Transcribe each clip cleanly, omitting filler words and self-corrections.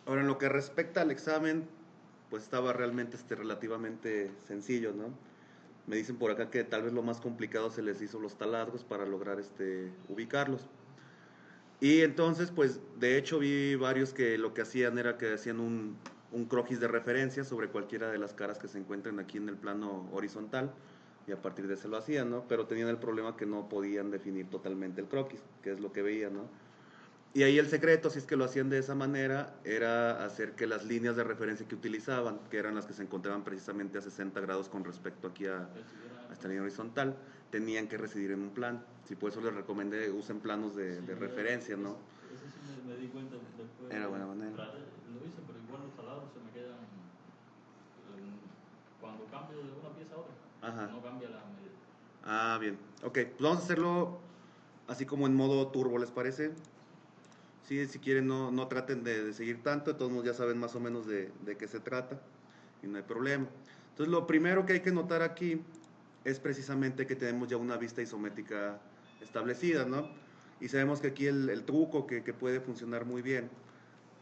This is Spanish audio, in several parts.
Ahora, en lo que respecta al examen, pues estaba realmente relativamente sencillo, ¿no? Me dicen por acá que tal vez lo más complicado se les hizo los taladros para lograr ubicarlos. Y entonces, pues, de hecho vi varios que lo que hacían era que hacían un croquis de referencia sobre cualquiera de las caras que se encuentren aquí en el plano horizontal y a partir de eso lo hacían, ¿no? Pero tenían el problema que no podían definir totalmente el croquis, que es lo que veían, ¿no? Y ahí el secreto, si es que lo hacían de esa manera, era hacer que las líneas de referencia que utilizaban, que eran las que se encontraban precisamente a 60 grados con respecto aquí a esta línea horizontal, tenían que residir en un plano. Si por eso les recomendé usen planos de referencia, ¿no? Eso sí me di cuenta después. Era buena manera. Lo hice, pero igual los taladros se me quedan cuando cambio de una pieza a otra. Ajá. No cambia la medida. Ah, bien. Ok, pues vamos a hacerlo así como en modo turbo, ¿les parece? Sí, si quieren no traten de seguir tanto, de todos modos ya saben más o menos de qué se trata y no hay problema. Entonces lo primero que hay que notar aquí es precisamente que tenemos ya una vista isométrica establecida, ¿no? Y sabemos que aquí el truco que puede funcionar muy bien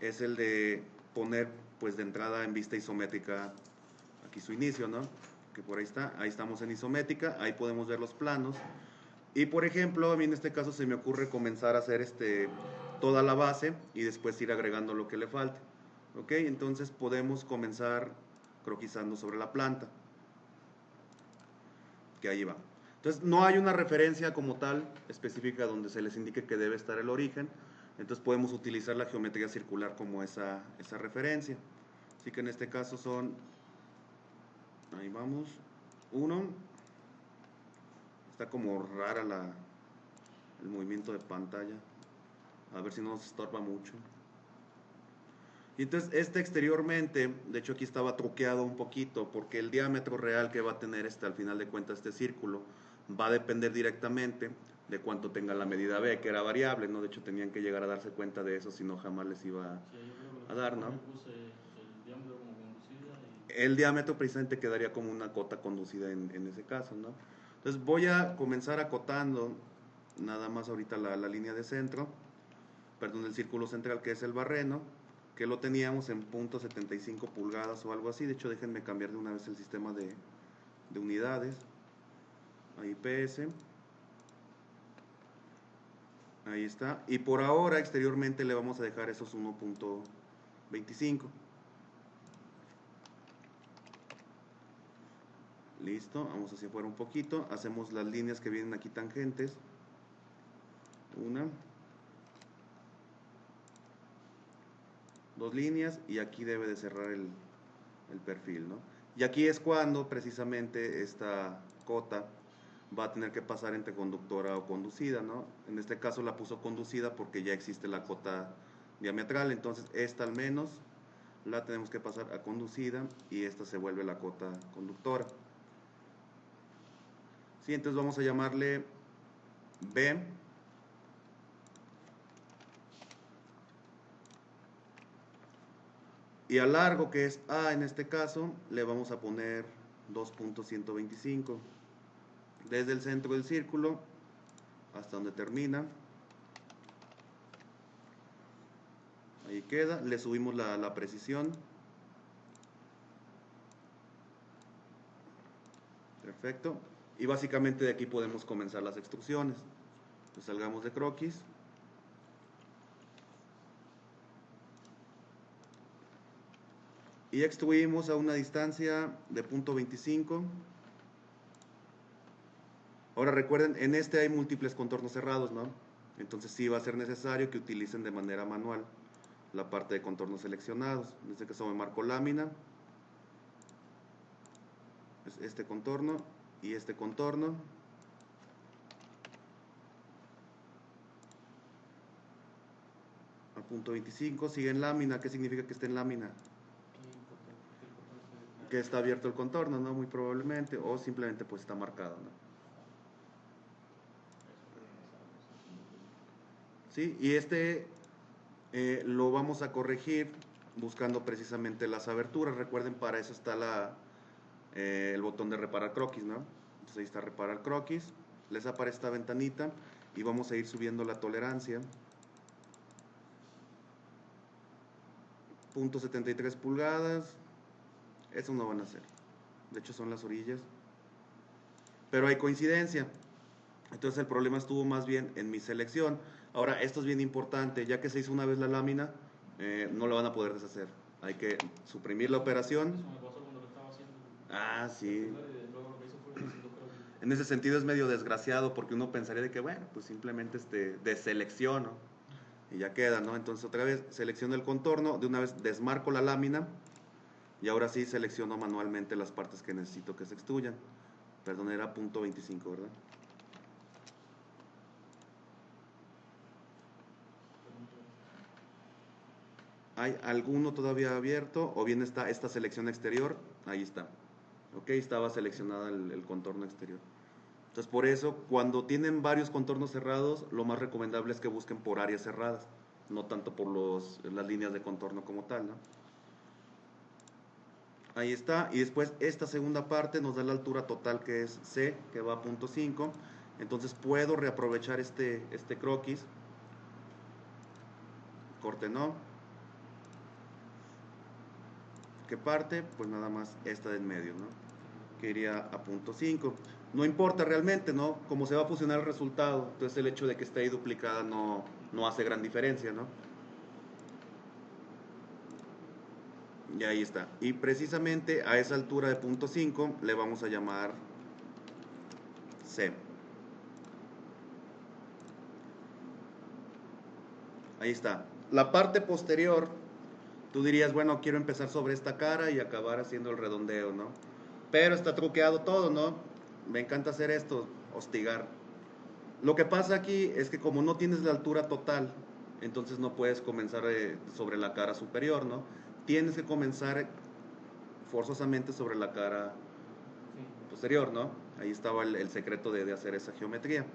es el de poner pues de entrada en vista isométrica aquí su inicio, ¿no? Que por ahí está, ahí estamos en isométrica, ahí podemos ver los planos. Y por ejemplo, a mí en este caso se me ocurre comenzar a hacer toda la base y después ir agregando lo que le falte. ¿Ok? Entonces podemos comenzar croquisando sobre la planta, que ahí va. Entonces no hay una referencia como tal específica donde se les indique que debe estar el origen. Entonces podemos utilizar la geometría circular como esa referencia. Así que en este caso son, ahí vamos, uno. Está como rara el movimiento de pantalla. A ver si no nos estorba mucho. Y entonces exteriormente, de hecho aquí estaba truqueado un poquito, porque el diámetro real que va a tener al final de cuentas este círculo va a depender directamente de cuánto tenga la medida B, que era variable, ¿no? De hecho tenían que llegar a darse cuenta de eso, si no jamás les iba Sí, yo creo que lo a que hice dar, fue ¿no? que puse el diámetro como conducida El diámetro precisamente quedaría como una cota conducida en ese caso, ¿no? Entonces voy a comenzar acotando nada más ahorita la línea de centro, perdón, el círculo central que es el barreno, que lo teníamos en .75 pulgadas o algo así. De hecho, déjenme cambiar de una vez el sistema de unidades. Ahí PS. Ahí está. Y por ahora exteriormente le vamos a dejar esos 1.25. Listo, vamos hacia afuera un poquito. Hacemos las líneas que vienen aquí tangentes. Una, dos líneas y aquí debe de cerrar el perfil, ¿no? Y aquí es cuando precisamente esta cota va a tener que pasar entre conductora o conducida, ¿no? En este caso la puso conducida porque ya existe la cota diametral, entonces esta al menos la tenemos que pasar a conducida y esta se vuelve la cota conductora. Sí, entonces vamos a llamarle B. Y al largo, que es A en este caso, le vamos a poner 2.125. Desde el centro del círculo hasta donde termina. Ahí queda. Le subimos la precisión. Perfecto. Y básicamente de aquí podemos comenzar las extrusiones. Entonces salgamos de croquis. Y extruimos a una distancia de .25. Ahora recuerden, en este hay múltiples contornos cerrados, ¿no? Entonces sí va a ser necesario que utilicen de manera manual la parte de contornos seleccionados. En este caso me marco lámina. Es este contorno y este contorno. A .25 sigue en lámina. ¿Qué significa que esté en lámina? Que está abierto el contorno, ¿no? Muy probablemente. O simplemente pues está marcado, ¿no? ¿Sí? Y lo vamos a corregir buscando precisamente las aberturas. Recuerden, para eso está el botón de reparar croquis, ¿no? Entonces ahí está reparar croquis. Les aparece esta ventanita y vamos a ir subiendo la tolerancia .73 pulgadas. Eso no van a ser. De hecho son las orillas. Pero hay coincidencia. Entonces el problema estuvo más bien en mi selección. Ahora, esto es bien importante. Ya que se hizo una vez la lámina, no la van a poder deshacer. Hay que suprimir la operación. Eso me pasó cuando lo estaba haciendo. Ah, sí. Primero y luego lo que hizo fue que hizo dos croquis. En ese sentido es medio desgraciado porque uno pensaría de que, bueno, pues simplemente deselecciono y ya queda, ¿no? Entonces otra vez selecciono el contorno, de una vez desmarco la lámina y ahora sí selecciono manualmente las partes que necesito que se extruyan. Perdón, era .25, ¿verdad? ¿Hay alguno todavía abierto? ¿O bien está esta selección exterior? Ahí está. Ok, estaba seleccionada el contorno exterior. Entonces, por eso, cuando tienen varios contornos cerrados, lo más recomendable es que busquen por áreas cerradas, no tanto por las líneas de contorno como tal, ¿no? Ahí está. Y después, esta segunda parte nos da la altura total, que es C, que va a .5. Entonces, puedo reaprovechar este croquis. Corte no. ¿Qué parte? Pues nada más esta de en medio, ¿no? Que iría a .5. No importa realmente, ¿no? Como se va a fusionar el resultado, entonces el hecho de que esté ahí duplicada no hace gran diferencia, ¿no? Y ahí está. Y precisamente a esa altura de .5 le vamos a llamar C. Ahí está. La parte posterior, tú dirías, bueno, quiero empezar sobre esta cara y acabar haciendo el redondeo, ¿no? Pero está truqueado todo, ¿no? Me encanta hacer esto, hostigar. Lo que pasa aquí es que como no tienes la altura total, entonces no puedes comenzar sobre la cara superior, ¿no? Tienes que comenzar forzosamente sobre la cara posterior, ¿no? Ahí estaba el secreto de hacer esa geometría.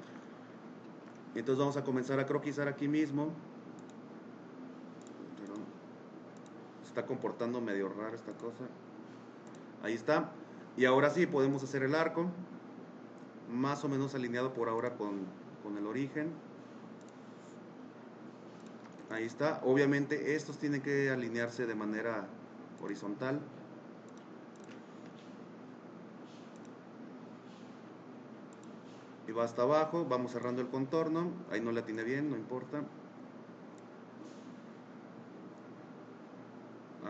Entonces vamos a comenzar a croquisar aquí mismo. Pero se está comportando medio raro esta cosa. Ahí está. Y ahora sí podemos hacer el arco, más o menos alineado por ahora con el origen. Ahí está. Obviamente estos tienen que alinearse de manera horizontal. Y va hasta abajo. Vamos cerrando el contorno. Ahí no le atiné bien, no importa.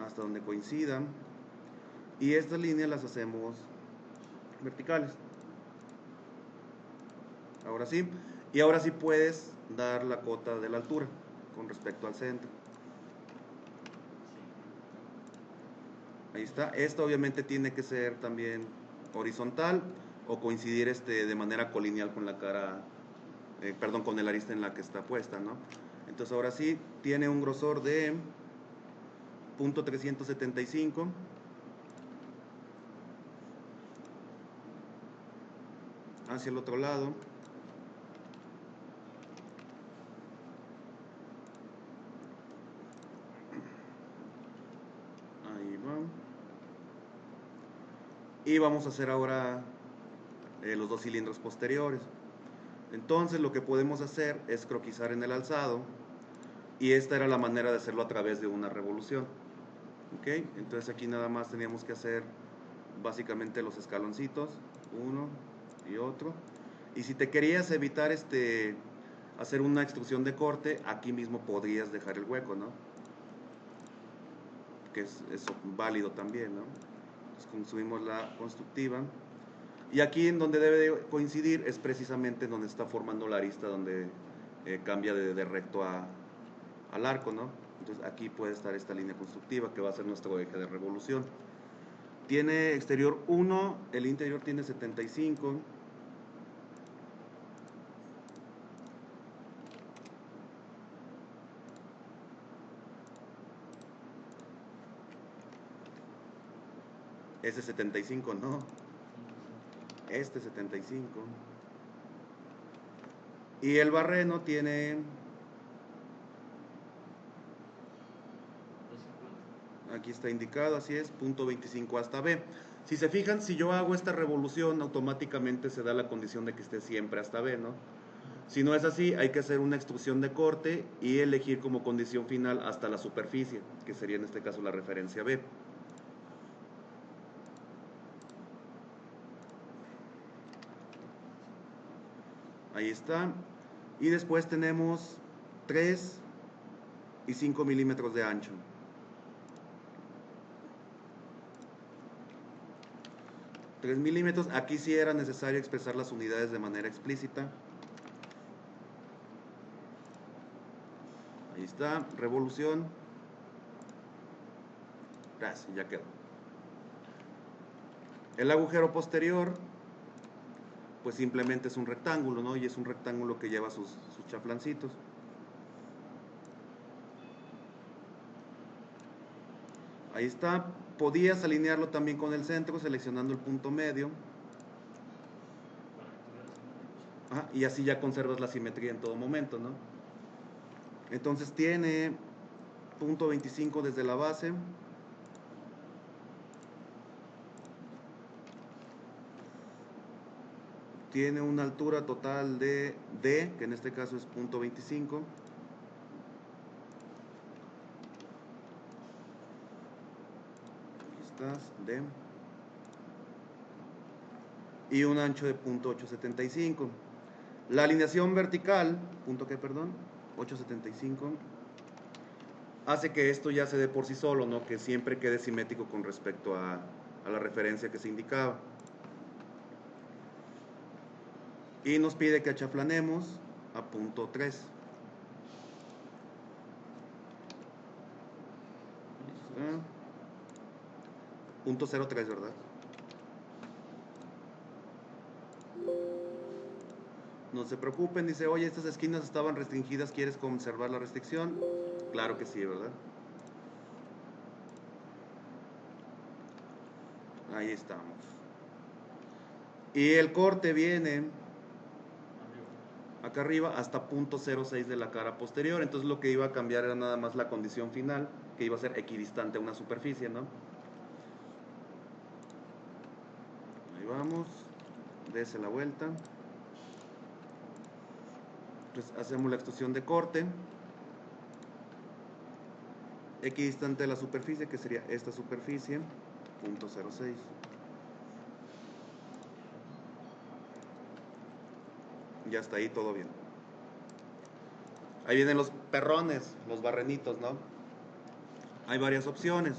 Hasta donde coincidan. Y estas líneas las hacemos verticales. Ahora sí. Y ahora sí puedes dar la cota de la altura con respecto al centro. Ahí está. Esto obviamente tiene que ser también horizontal o coincidir de manera colineal con la cara, perdón, con el arista en la que está puesta, ¿no? Entonces ahora sí, tiene un grosor de .375. Hacia el otro lado. Ahí va. Y vamos a hacer ahora los dos cilindros posteriores. Entonces lo que podemos hacer es croquisar en el alzado. Y esta era la manera de hacerlo a través de una revolución. ¿Ok? Entonces aquí nada más teníamos que hacer básicamente los escaloncitos. Uno y otro. Y si te querías evitar hacer una extrusión de corte, aquí mismo podrías dejar el hueco, ¿no? Que es válido también, ¿no? Entonces construimos la constructiva. Y aquí en donde debe de coincidir es precisamente donde está formando la arista, donde cambia de recto al arco, ¿no? Entonces aquí puede estar esta línea constructiva que va a ser nuestro eje de revolución. Tiene exterior 1, el interior tiene 75. Ese 75, ¿no? Este 75. Y el barreno tiene... Aquí está indicado, así es, .25 hasta B. Si se fijan, si yo hago esta revolución, automáticamente se da la condición de que esté siempre hasta B, ¿no? Si no es así, hay que hacer una extrusión de corte y elegir como condición final hasta la superficie, que sería en este caso la referencia B. Ahí está. Y después tenemos 3 y 5 milímetros de ancho. 3 milímetros, aquí sí era necesario expresar las unidades de manera explícita. Ahí está, revolución. Gracias, ya quedó. El agujero posterior, pues simplemente es un rectángulo, ¿no? Y es un rectángulo que lleva sus chaflancitos. Ahí está. Podías alinearlo también con el centro, seleccionando el punto medio. Ajá, y así ya conservas la simetría en todo momento, ¿no? Entonces tiene punto 25 desde la base. Tiene una altura total de D, que en este caso es punto 25. Aquí estás, D. Y un ancho de punto 875. La alineación vertical, punto qué, perdón, 875, hace que esto ya se dé por sí solo, ¿no? Que siempre quede simétrico con respecto a la referencia que se indicaba. Y nos pide que achaflanemos a punto 3. Punto 03, ¿verdad? No se preocupen, dice, oye, estas esquinas estaban restringidas, ¿quieres conservar la restricción? Claro que sí, ¿verdad? Ahí estamos. Y el corte viene acá arriba hasta punto 06 de la cara posterior. Entonces lo que iba a cambiar era nada más la condición final, que iba a ser equidistante a una superficie, ¿no? Ahí vamos. Dese la vuelta. Entonces hacemos la extrusión de corte. Equidistante de la superficie, que sería esta superficie, punto 06. Ya está ahí, todo bien. Ahí vienen los perrones, los barrenitos, ¿no? Hay varias opciones.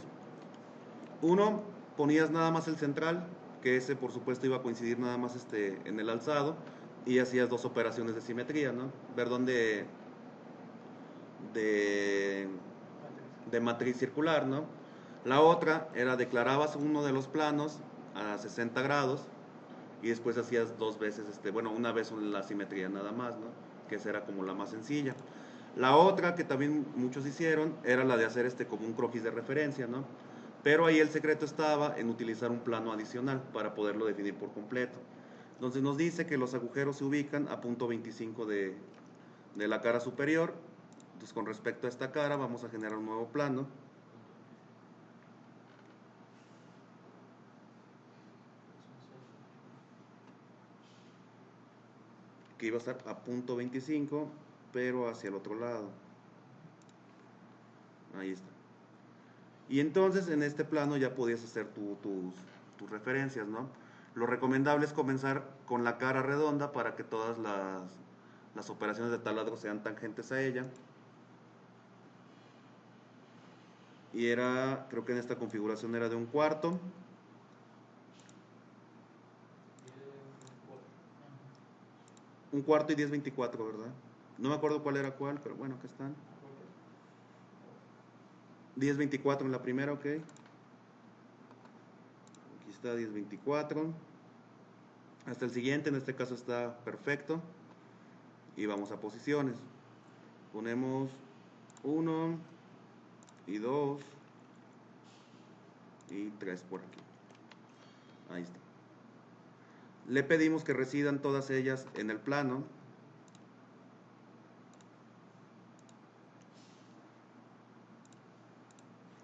Uno, ponías nada más el central, que ese por supuesto iba a coincidir nada más en el alzado, y hacías dos operaciones de simetría, ¿no? Perdón, de matriz circular, ¿no? La otra era declarabas uno de los planos a 60 grados y después hacías dos veces, bueno, una vez la simetría nada más, ¿no? Que esa era como la más sencilla. La otra que también muchos hicieron era la de hacer como un croquis de referencia, ¿no? Pero ahí el secreto estaba en utilizar un plano adicional para poderlo definir por completo. Entonces nos dice que los agujeros se ubican a punto 25 de la cara superior. Entonces con respecto a esta cara vamos a generar un nuevo plano. Que iba a estar a punto 25, pero hacia el otro lado. Ahí está. Y entonces en este plano ya podías hacer tus referencias, ¿no? Lo recomendable es comenzar con la cara redonda para que todas las operaciones de taladro sean tangentes a ella. Y era, creo que en esta configuración era de 1/4. Un cuarto y 10/24, ¿verdad? No me acuerdo cuál era cuál, pero bueno, acá están. 10/24 en la primera, ok. Aquí está 10/24. Hasta el siguiente, en este caso está perfecto. Y vamos a posiciones. Ponemos 1 y 2 y 3 por aquí. Ahí está. Le pedimos que residan todas ellas en el plano.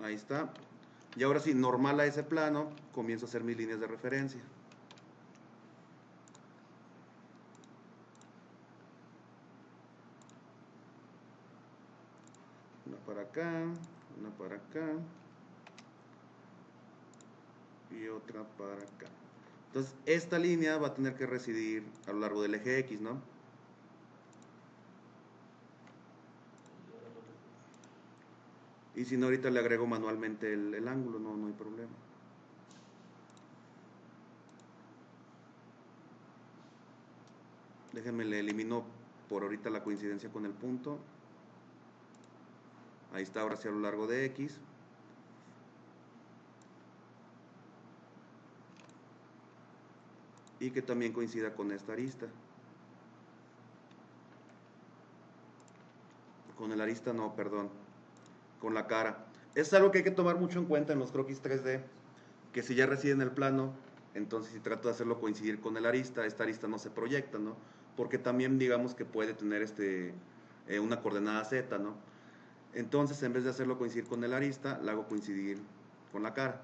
Ahí está. Y ahora sí, normal a ese plano, comienzo a hacer mis líneas de referencia. para acá, una para acá y otra para acá. Entonces, esta línea va a tener que residir a lo largo del eje X, ¿no? Y si no, ahorita le agrego manualmente el ángulo, no hay problema. Déjenme, le elimino por ahorita la coincidencia con el punto. Ahí está, ahora sí a lo largo de X. Y que también coincida con esta arista. Con el arista no, perdón. Con la cara. Es algo que hay que tomar mucho en cuenta en los croquis 3D. Que si ya reside en el plano, entonces si trato de hacerlo coincidir con el arista, esta arista no se proyecta, ¿no? Porque también digamos que puede tener una coordenada Z, ¿no? Entonces en vez de hacerlo coincidir con el arista, la hago coincidir con la cara.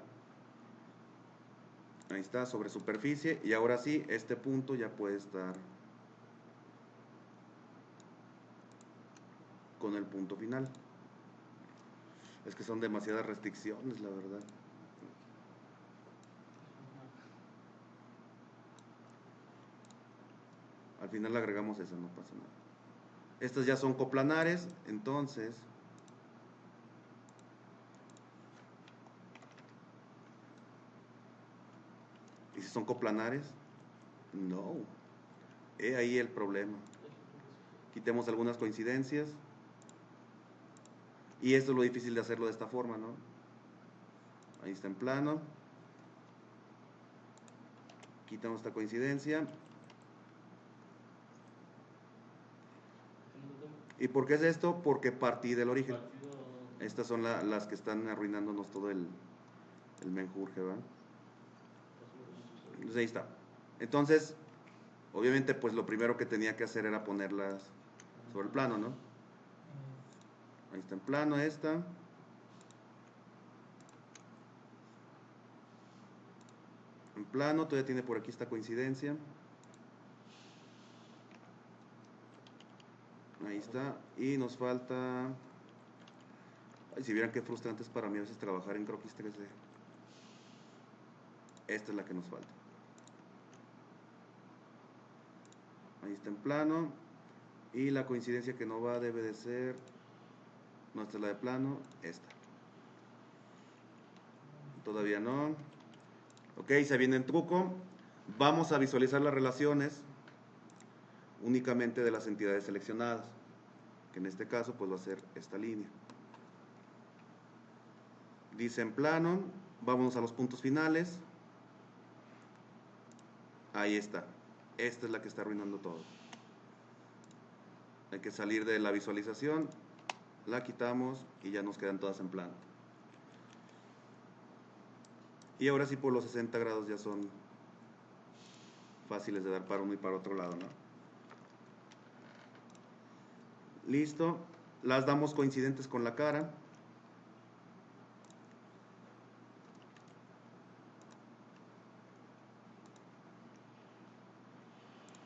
Ahí está, sobre superficie. Y ahora sí, este punto ya puede estar con el punto final. Es que son demasiadas restricciones, la verdad. Al final le agregamos esa, no pasa nada. Estas ya son coplanares, entonces ¿y si son coplanares? No. He ahí el problema. Quitemos algunas coincidencias. Y esto es lo difícil de hacerlo de esta forma, ¿no? Ahí está en plano. Quitamos esta coincidencia. ¿Y por qué es esto? Porque partí del origen. Estas son las que están arruinándonos todo el menjurje, ¿verdad? Entonces ahí está. Entonces, obviamente, pues lo primero que tenía que hacer era ponerlas sobre el plano, ¿no? Ahí está en plano esta. En plano, todavía tiene por aquí esta coincidencia. Ahí está. Y nos falta... Ay, si vieran qué frustrante es para mí a veces trabajar en croquis 3D. Esta es la que nos falta. Ahí está en plano. Y la coincidencia que no va debe de ser... No, esta es la de plano. Esta. Todavía no. Ok, se viene en truco. Vamos a visualizar las relaciones únicamente de las entidades seleccionadas, que en este caso pues va a ser esta línea. Dice en plano, vámonos a los puntos finales. Ahí está. Esta es la que está arruinando todo. Hay que salir de la visualización, la quitamos y ya nos quedan todas en plano. Y ahora sí por los 60 grados ya son fáciles de dar para uno y para otro lado, ¿no? Listo. Las damos coincidentes con la cara.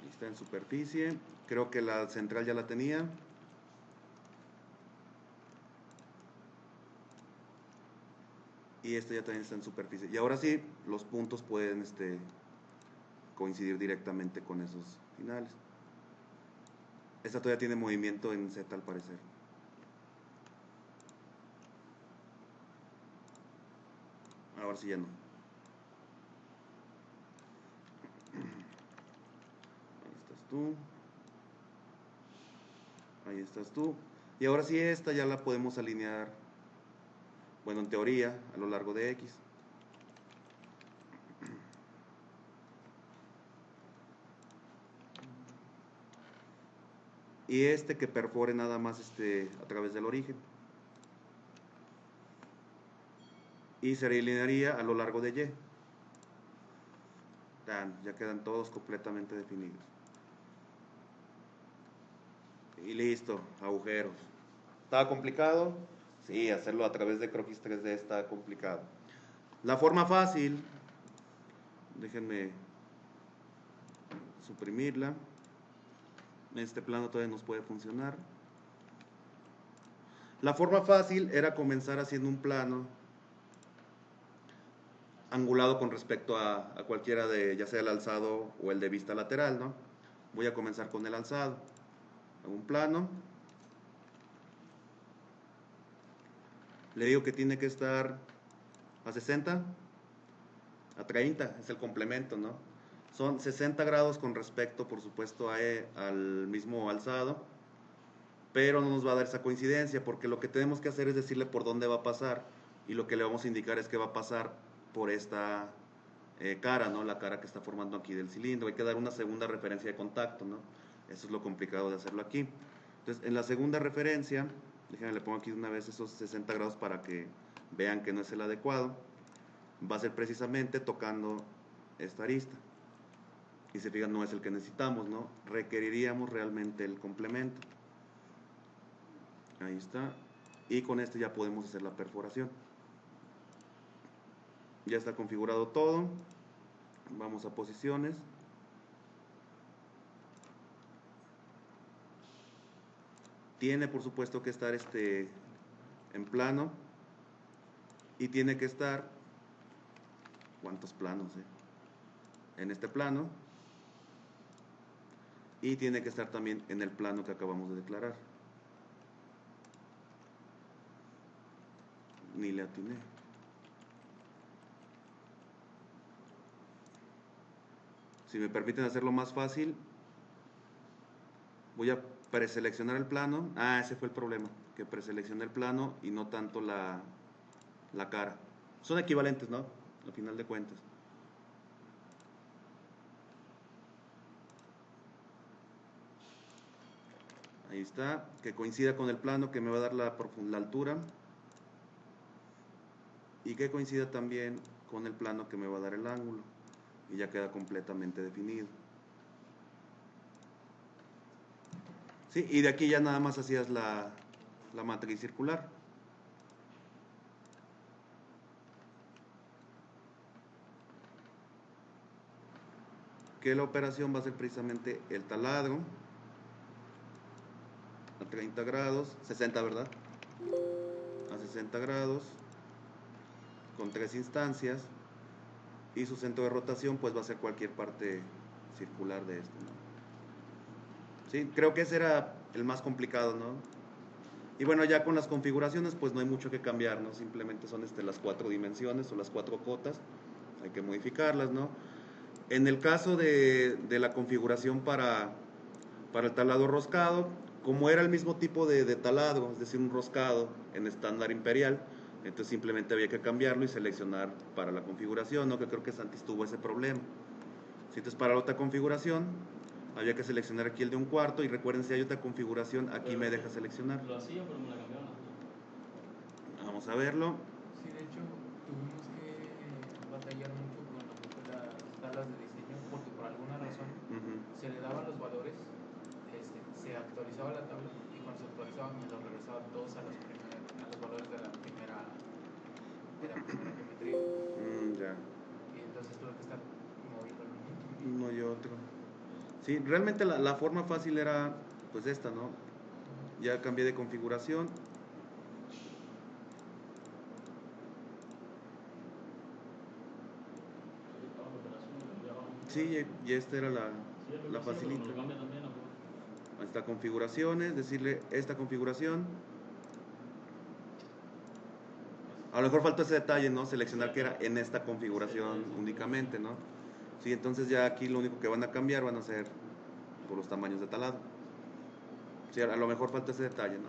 Ahí está en superficie. Creo que la central ya la tenía. Y esta ya también está en superficie. Y ahora sí, los puntos pueden coincidir directamente con esos finales. Esta todavía tiene movimiento en Z al parecer. Ahora sí ya no. Ahí estás tú. Ahí estás tú. Y ahora sí esta ya la podemos alinear, bueno, en teoría, a lo largo de X. Y que perfore nada más a través del origen. Y se alinearía a lo largo de Y. Ya quedan todos completamente definidos. Y listo, agujeros. ¿Estaba complicado? Sí, hacerlo a través de croquis 3D está complicado. La forma fácil, déjenme suprimirla. Este plano todavía nos puede funcionar. La forma fácil era comenzar haciendo un plano angulado con respecto a cualquiera de, ya sea el alzado o el de vista lateral, ¿no? Voy a comenzar con el alzado. Hago un plano. Le digo que tiene que estar a 60, a 30, es el complemento, ¿no? Son 60 grados con respecto, por supuesto, al mismo alzado, pero no nos va a dar esa coincidencia, porque lo que tenemos que hacer es decirle por dónde va a pasar, y lo que le vamos a indicar es que va a pasar por esta cara, ¿no? La cara que está formando aquí del cilindro. Hay que dar una segunda referencia de contacto, ¿no? Eso es lo complicado de hacerlo aquí. Entonces, en la segunda referencia, déjenme le pongo aquí de una vez esos 60 grados para que vean que no es el adecuado. Va a ser precisamente tocando esta arista. Y se fijan, no es el que necesitamos, ¿no? Requeriríamos realmente el complemento. Ahí está. Y con este ya podemos hacer la perforación. Ya está configurado todo. Vamos a posiciones. Tiene por supuesto que estar en plano. Y tiene que estar, ¿cuántos planos? En este plano. Y tiene que estar también en el plano que acabamos de declarar. Ni le atiné. Si me permiten hacerlo más fácil, voy a preseleccionar el plano. Ah, ese fue el problema, que preseleccioné el plano y no tanto la cara. Son equivalentes, ¿no? Al final de cuentas. Ahí está, que coincida con el plano que me va a dar la altura. Y que coincida también con el plano que me va a dar el ángulo. Y ya queda completamente definido. Sí, y de aquí ya nada más hacías la matriz circular. Que la operación va a ser precisamente el taladro a 30 grados, 60, ¿verdad? A 60 grados, con 3 instancias, y su centro de rotación pues va a ser cualquier parte circular de esto, ¿no? Sí, creo que ese era el más complicado, ¿no? Y bueno, ya con las configuraciones pues no hay mucho que cambiar, ¿no? Simplemente son las 4 dimensiones o las 4 cotas, hay que modificarlas, ¿no? En el caso de la configuración para el taladro roscado, como era el mismo tipo de taladro, es decir, un roscado en estándar imperial, entonces simplemente había que cambiarlo y seleccionar para la configuración, ¿no? Que creo que Santis tuvo ese problema. Si entonces para la otra configuración, había que seleccionar aquí el de 1/4, y recuerden, si hay otra configuración, aquí me deja seleccionar. Lo hacía, pero me la cambiaron a Vamos a verlo. Sí, de hecho, tuvimos que batallar mucho con lo que fue las tablas de diseño, porque por alguna razón se le daban los valores, se actualizaba la tabla, y cuando se actualizaba me lo regresaba todos a los valores de la primera geometría. Ya. Y entonces tuve que estar moviendo Uno y otro. Sí, realmente la forma fácil era pues esta, ¿no? Ya cambié de configuración. Sí, y esta era la facilita. Ahí está configuraciones, decirle esta configuración. A lo mejor faltó ese detalle, ¿no? Seleccionar que era en esta configuración únicamente, ¿no? Sí, entonces ya aquí lo único que van a cambiar van a ser por los tamaños de talado. Sí, a lo mejor falta ese detalle, ¿no?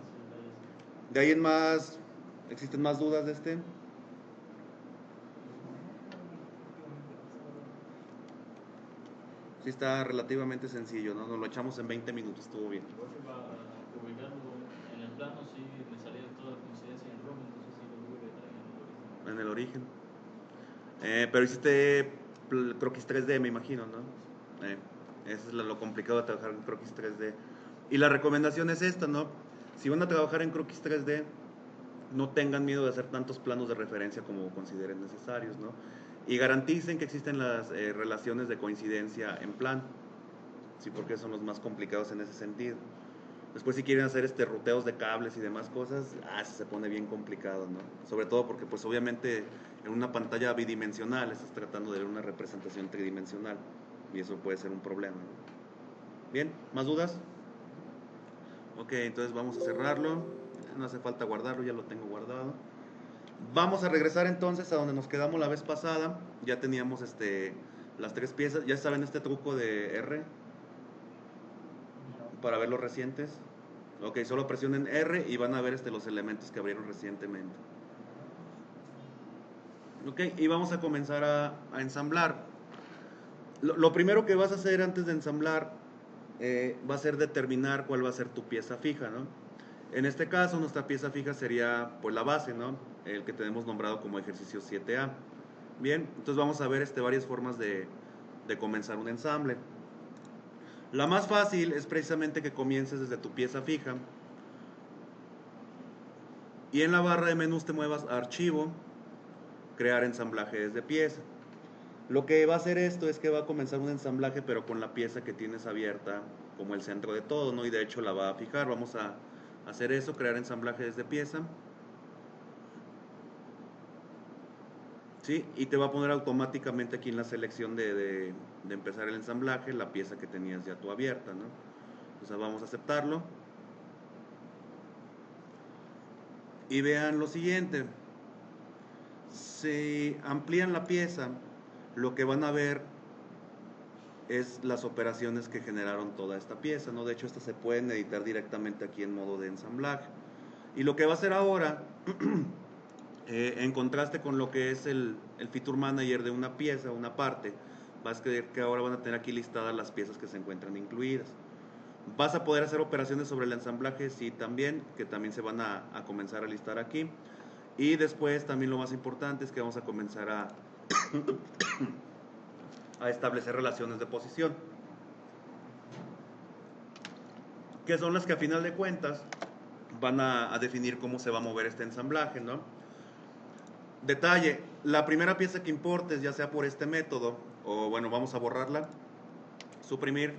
De ahí en más, ¿existen más dudas de este? Sí, está relativamente sencillo, ¿no? Nos lo echamos en 20 minutos, estuvo bien. Para ubicarlo en el plano, sí me salía toda la coincidencia en rojo, entonces sí lo tuve que dejar en el origen. En el origen. Pero hiciste croquis 3D, me imagino, ¿no? Eso es lo complicado de trabajar en croquis 3D. Y la recomendación es esta, ¿no? Si van a trabajar en croquis 3D, no tengan miedo de hacer tantos planos de referencia como consideren necesarios, ¿no? Y garanticen que existen las relaciones de coincidencia en plan, sí, porque son los más complicados en ese sentido. Después si quieren hacer ruteos de cables y demás cosas, se pone bien complicado, ¿no? Sobre todo porque pues obviamente en una pantalla bidimensional estás tratando de ver una representación tridimensional y eso puede ser un problema, ¿no? Bien, ¿más dudas? Ok, entonces vamos a cerrarlo. No hace falta guardarlo, ya lo tengo guardado. Vamos a regresar entonces a donde nos quedamos la vez pasada. Ya teníamos las 3 piezas. ¿Ya saben este truco de R? Para ver los recientes. Ok, solo presionen R y van a ver los elementos que abrieron recientemente. Ok, y vamos a comenzar a ensamblar. Lo primero que vas a hacer antes de ensamblar va a ser determinar cuál va a ser tu pieza fija, ¿no? En este caso, nuestra pieza fija sería pues la base, ¿no? El que tenemos nombrado como ejercicio 7A. Bien, entonces vamos a ver varias formas de comenzar un ensamble. La más fácil es precisamente que comiences desde tu pieza fija y en la barra de menús te muevas a archivo, crear ensamblaje desde pieza. Lo que va a hacer esto es que va a comenzar un ensamblaje pero con la pieza que tienes abierta como el centro de todo, ¿no? Y de hecho la va a fijar. Vamos a hacer eso, crear ensamblaje desde pieza. ¿Sí? Y te va a poner automáticamente aquí en la selección de empezar el ensamblaje la pieza que tenías ya tú abierta, ¿no? Entonces vamos a aceptarlo. Y vean lo siguiente. Si amplían la pieza, lo que van a ver es las operaciones que generaron toda esta pieza, ¿no? De hecho, estas se pueden editar directamente aquí en modo de ensamblaje. Y lo que va a hacer ahora, en contraste con lo que es el Feature Manager de una pieza, una parte, vas a ver que ahora van a tener aquí listadas las piezas que se encuentran incluidas. ¿Vas a poder hacer operaciones sobre el ensamblaje? Sí, también, que también se van a comenzar a listar aquí. Y después también lo más importante es que vamos a comenzar a establecer relaciones de posición, que son las que a final de cuentas van a definir cómo se va a mover este ensamblaje, ¿no? Detalle, la primera pieza que importes, ya sea por este método, o bueno, vamos a borrarla, suprimir.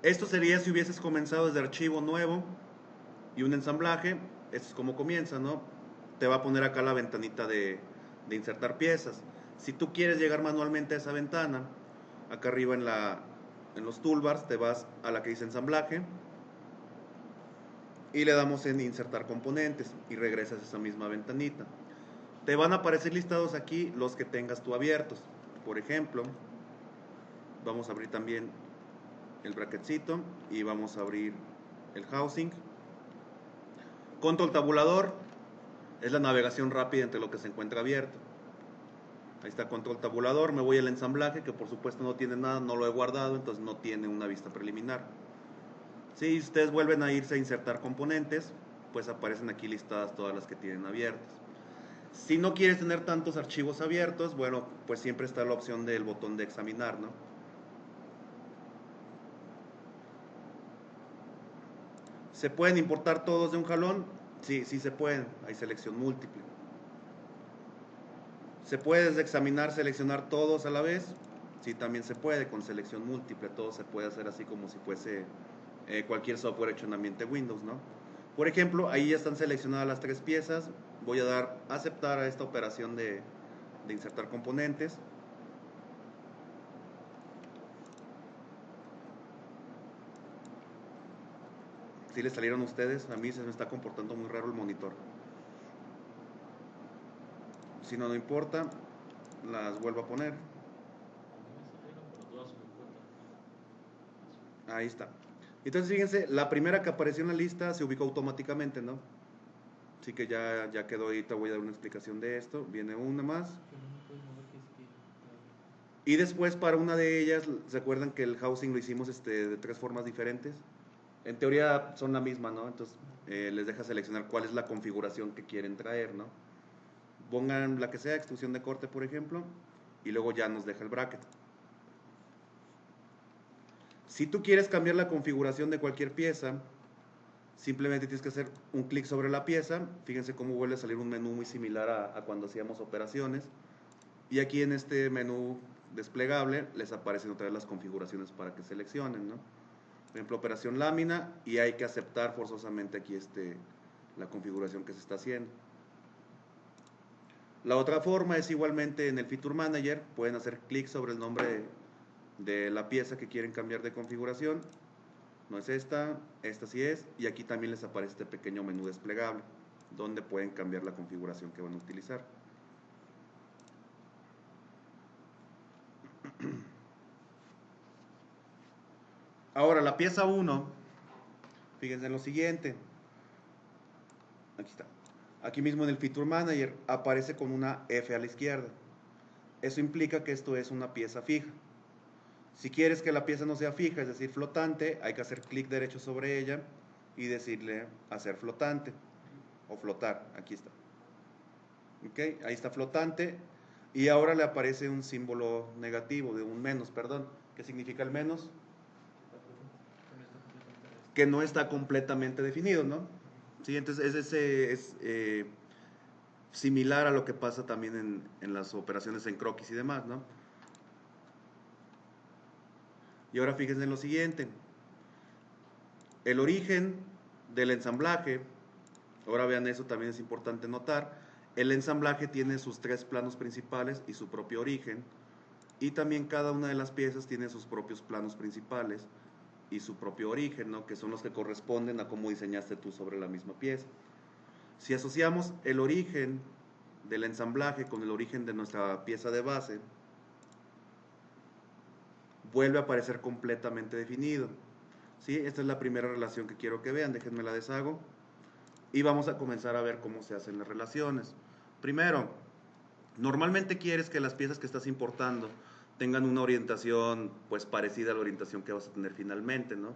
Esto sería si hubieses comenzado desde archivo nuevo y un ensamblaje. Esto es como comienza, ¿no? Te va a poner acá la ventanita de insertar piezas. Si tú quieres llegar manualmente a esa ventana, acá arriba en los toolbars te vas a la que dice ensamblaje y le damos en insertar componentes y regresas a esa misma ventanita. Te van a aparecer listados aquí los que tengas tú abiertos. Por ejemplo, vamos a abrir también el bracketcito y vamos a abrir el housing. Control tabulador es la navegación rápida entre lo que se encuentra abierto. Ahí está control tabulador, me voy al ensamblaje que por supuesto no tiene nada, no lo he guardado, entonces no tiene una vista preliminar. Si ustedes vuelven a irse a insertar componentes, pues aparecen aquí listadas todas las que tienen abiertas. Si no quieres tener tantos archivos abiertos, bueno, pues siempre está la opción del botón de examinar, ¿no? ¿Se pueden importar todos de un jalón? Sí, sí se pueden, hay selección múltiple. ¿Se puede desde examinar, seleccionar todos a la vez? Sí, también se puede con selección múltiple, todo se puede hacer así como si fuese cualquier software hecho en ambiente Windows, ¿no? Por ejemplo, ahí ya están seleccionadas las 3 piezas, voy a dar a aceptar a esta operación de insertar componentes. ¿Sí le salieron a ustedes? A mí se me está comportando muy raro el monitor. Si no, no importa, las vuelvo a poner. Ahí está. Entonces fíjense, la primera que apareció en la lista se ubicó automáticamente, ¿no? Así que ya quedó ahí, te voy a dar una explicación de esto. Viene una más. Y después para una de ellas, ¿se acuerdan que el housing lo hicimos de 3 formas diferentes? En teoría son la misma, ¿no? Entonces les deja seleccionar cuál es la configuración que quieren traer, ¿no? Pongan la que sea, extrusión de corte, por ejemplo, y luego ya nos deja el bracket. Si tú quieres cambiar la configuración de cualquier pieza, simplemente tienes que hacer un clic sobre la pieza. Fíjense cómo vuelve a salir un menú muy similar a cuando hacíamos operaciones. Y aquí en este menú desplegable les aparecen otra vez las configuraciones para que seleccionen, ¿no? Por ejemplo, operación lámina, y hay que aceptar forzosamente aquí la configuración que se está haciendo. La otra forma es igualmente en el Feature Manager, pueden hacer clic sobre el nombre de la pieza que quieren cambiar de configuración. No es esta sí es, y aquí también les aparece este pequeño menú desplegable, donde pueden cambiar la configuración que van a utilizar. Ahora, la pieza 1, fíjense en lo siguiente. Aquí está. Aquí mismo en el Feature Manager aparece con una F a la izquierda. Eso implica que esto es una pieza fija. Si quieres que la pieza no sea fija, es decir, flotante, hay que hacer clic derecho sobre ella y decirle hacer flotante o flotar. Aquí está. ¿Ok? Ahí está flotante. Y ahora le aparece un símbolo negativo, de un menos, perdón. ¿Qué significa el menos? Que no está completamente definido, ¿no? Sí, entonces es similar a lo que pasa también en las operaciones en croquis y demás, ¿no? Y ahora fíjense en lo siguiente. El origen del ensamblaje, ahora vean eso, también es importante notar. El ensamblaje tiene sus 3 planos principales y su propio origen. Y también cada una de las piezas tiene sus propios planos principales y su propio origen, ¿no? Que son los que corresponden a cómo diseñaste tú sobre la misma pieza. Si asociamos el origen del ensamblaje con el origen de nuestra pieza de base, vuelve a aparecer completamente definido. ¿Sí? Esta es la primera relación que quiero que vean, déjenme la deshago. Y vamos a comenzar a ver cómo se hacen las relaciones. Primero, normalmente quieres que las piezas que estás importando tengan una orientación pues parecida a la orientación que vas a tener finalmente, ¿no?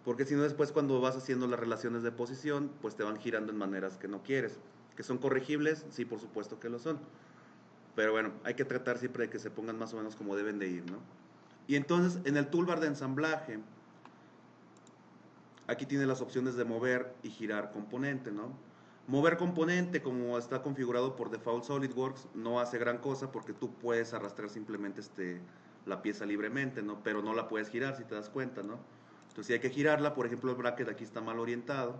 Porque si no después cuando vas haciendo las relaciones de posición, pues te van girando en maneras que no quieres. ¿Que son corregibles? Sí, por supuesto que lo son. Pero bueno, hay que tratar siempre de que se pongan más o menos como deben de ir, ¿no? Y entonces en el toolbar de ensamblaje, aquí tiene las opciones de mover y girar componente, ¿no? Mover componente, como está configurado por default SolidWorks, no hace gran cosa porque tú puedes arrastrar simplemente la pieza libremente, ¿no? Pero no la puedes girar, si te das cuenta, ¿no? Entonces, si hay que girarla, por ejemplo, el bracket aquí está mal orientado,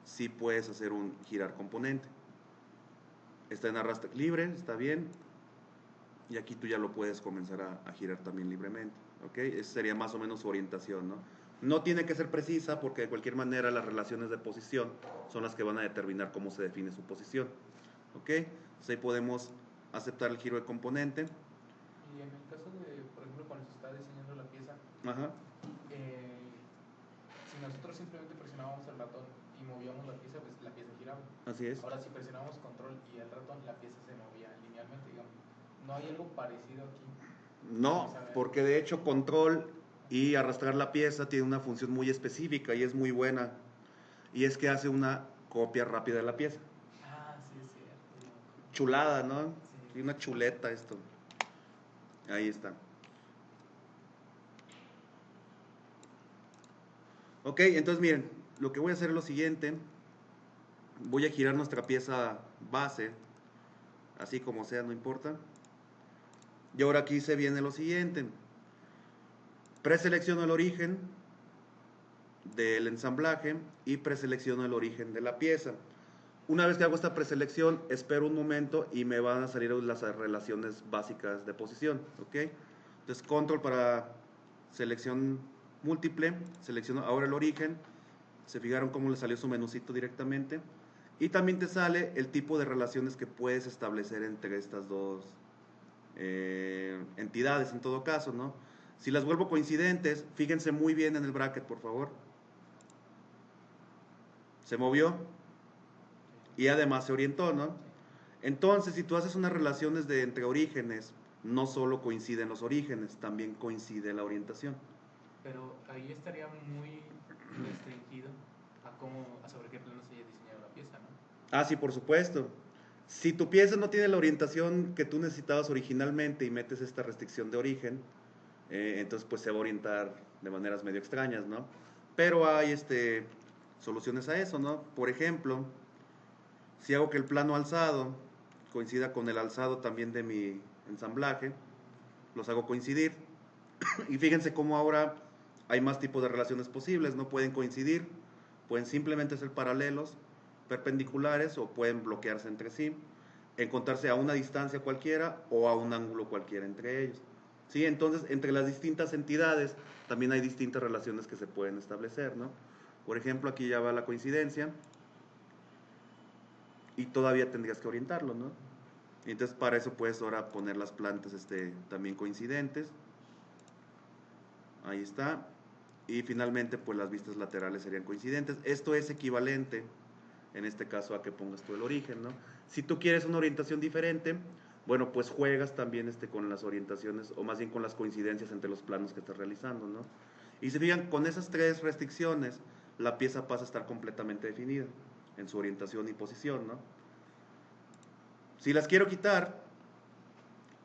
sí puedes hacer un girar componente. Está en arrastre libre, está bien. Y aquí tú ya lo puedes comenzar a girar también libremente, ¿ok? Esa sería más o menos su orientación, ¿no? No tiene que ser precisa porque de cualquier manera las relaciones de posición son las que van a determinar cómo se define su posición. ¿Ok? Entonces ahí podemos aceptar el giro de componente. Y en el caso de, por ejemplo, cuando se está diseñando la pieza, si nosotros simplemente presionábamos el ratón y movíamos la pieza, pues la pieza giraba. Así es. Ahora si presionábamos control y el ratón, la pieza se movía linealmente, digamos. ¿No hay algo parecido aquí? No, porque de hecho control y arrastrar la pieza tiene una función muy específica y es muy buena. Y es que hace una copia rápida de la pieza. Ah, sí, es cierto. Chulada, ¿no? Sí. Y una chuleta esto. Ahí está. Ok, entonces miren, lo que voy a hacer es lo siguiente. Voy a girar nuestra pieza base, así como sea, no importa. Y ahora aquí se viene lo siguiente. Preselecciono el origen del ensamblaje y preselecciono el origen de la pieza. Una vez que hago esta preselección, espero un momento y me van a salir las relaciones básicas de posición, ¿ok? Entonces, control para selección múltiple, selecciono ahora el origen. Se fijaron cómo le salió su menucito directamente. Y también te sale el tipo de relaciones que puedes establecer entre estas dos entidades en todo caso, ¿no? Si las vuelvo coincidentes, fíjense muy bien en el bracket, por favor. Se movió y además se orientó, ¿no? Entonces, si tú haces unas relaciones entre orígenes, no solo coinciden los orígenes, también coincide la orientación. Pero ahí estaría muy restringido a sobre qué plano se haya diseñado la pieza, ¿no? Ah, sí, por supuesto. Si tu pieza no tiene la orientación que tú necesitabas originalmente y metes esta restricción de origen, entonces pues se va a orientar de maneras medio extrañas, ¿no? Pero hay soluciones a eso, ¿no? Por ejemplo, si hago que el plano alzado coincida con el alzado también de mi ensamblaje, los hago coincidir. Y fíjense cómo ahora hay más tipos de relaciones posibles, no pueden coincidir, pueden simplemente ser paralelos, perpendiculares o pueden bloquearse entre sí, encontrarse a una distancia cualquiera o a un ángulo cualquiera entre ellos. ¿Sí? Entonces, entre las distintas entidades también hay distintas relaciones que se pueden establecer, ¿no? Por ejemplo, aquí ya va la coincidencia y todavía tendrías que orientarlo, ¿no? Entonces, para eso puedes ahora poner las plantas también coincidentes. Ahí está. Y finalmente, pues las vistas laterales serían coincidentes. Esto es equivalente, en este caso, a que pongas tú el origen, ¿no? Si tú quieres una orientación diferente, bueno, pues juegas también con las orientaciones, o más bien con las coincidencias entre los planos que estás realizando, ¿no? Y se fijan, con esas tres restricciones, la pieza pasa a estar completamente definida en su orientación y posición, ¿no? Si las quiero quitar,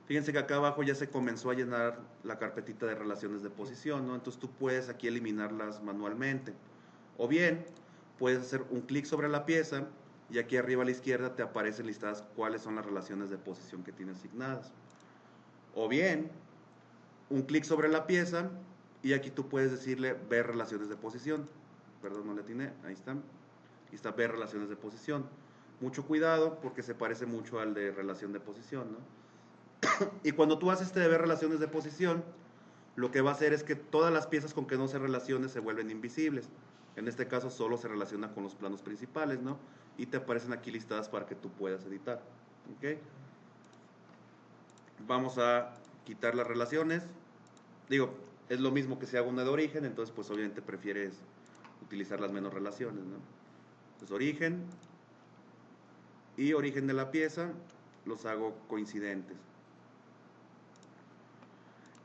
fíjense que acá abajo ya se comenzó a llenar la carpetita de relaciones de posición, ¿no? Entonces tú puedes aquí eliminarlas manualmente. O bien, puedes hacer un clic sobre la pieza y aquí arriba a la izquierda te aparecen listadas cuáles son las relaciones de posición que tiene asignadas. O bien, un clic sobre la pieza y aquí tú puedes decirle ver relaciones de posición. Perdón, no le atiné, ahí están. Y está ver relaciones de posición. Mucho cuidado porque se parece mucho al de relación de posición, ¿no? Y cuando tú haces de ver relaciones de posición, lo que va a hacer es que todas las piezas con que no se relacione se vuelven invisibles. En este caso solo se relaciona con los planos principales, ¿no? Y te aparecen aquí listadas para que tú puedas editar. ¿Ok? Vamos a quitar las relaciones. Digo, es lo mismo que si hago una de origen, entonces pues obviamente prefieres utilizar las menos relaciones, ¿no? Entonces origen y origen de la pieza los hago coincidentes.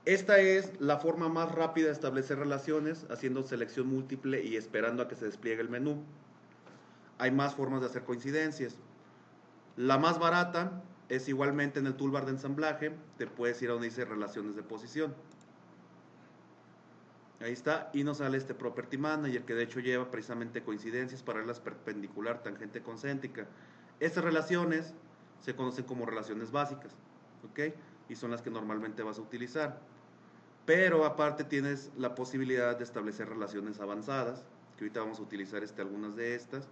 Esta es la forma más rápida de establecer relaciones, haciendo selección múltiple y esperando a que se despliegue el menú. Hay más formas de hacer coincidencias. La más barata es igualmente en el toolbar de ensamblaje, te puedes ir a donde dice relaciones de posición. Ahí está, y nos sale este Property Manager, que de hecho lleva precisamente coincidencias, paralelas, perpendicular, tangente concéntrica. Estas relaciones se conocen como relaciones básicas, ¿ok? Y son las que normalmente vas a utilizar. Pero aparte tienes la posibilidad de establecer relaciones avanzadas, que ahorita vamos a utilizar algunas de estas.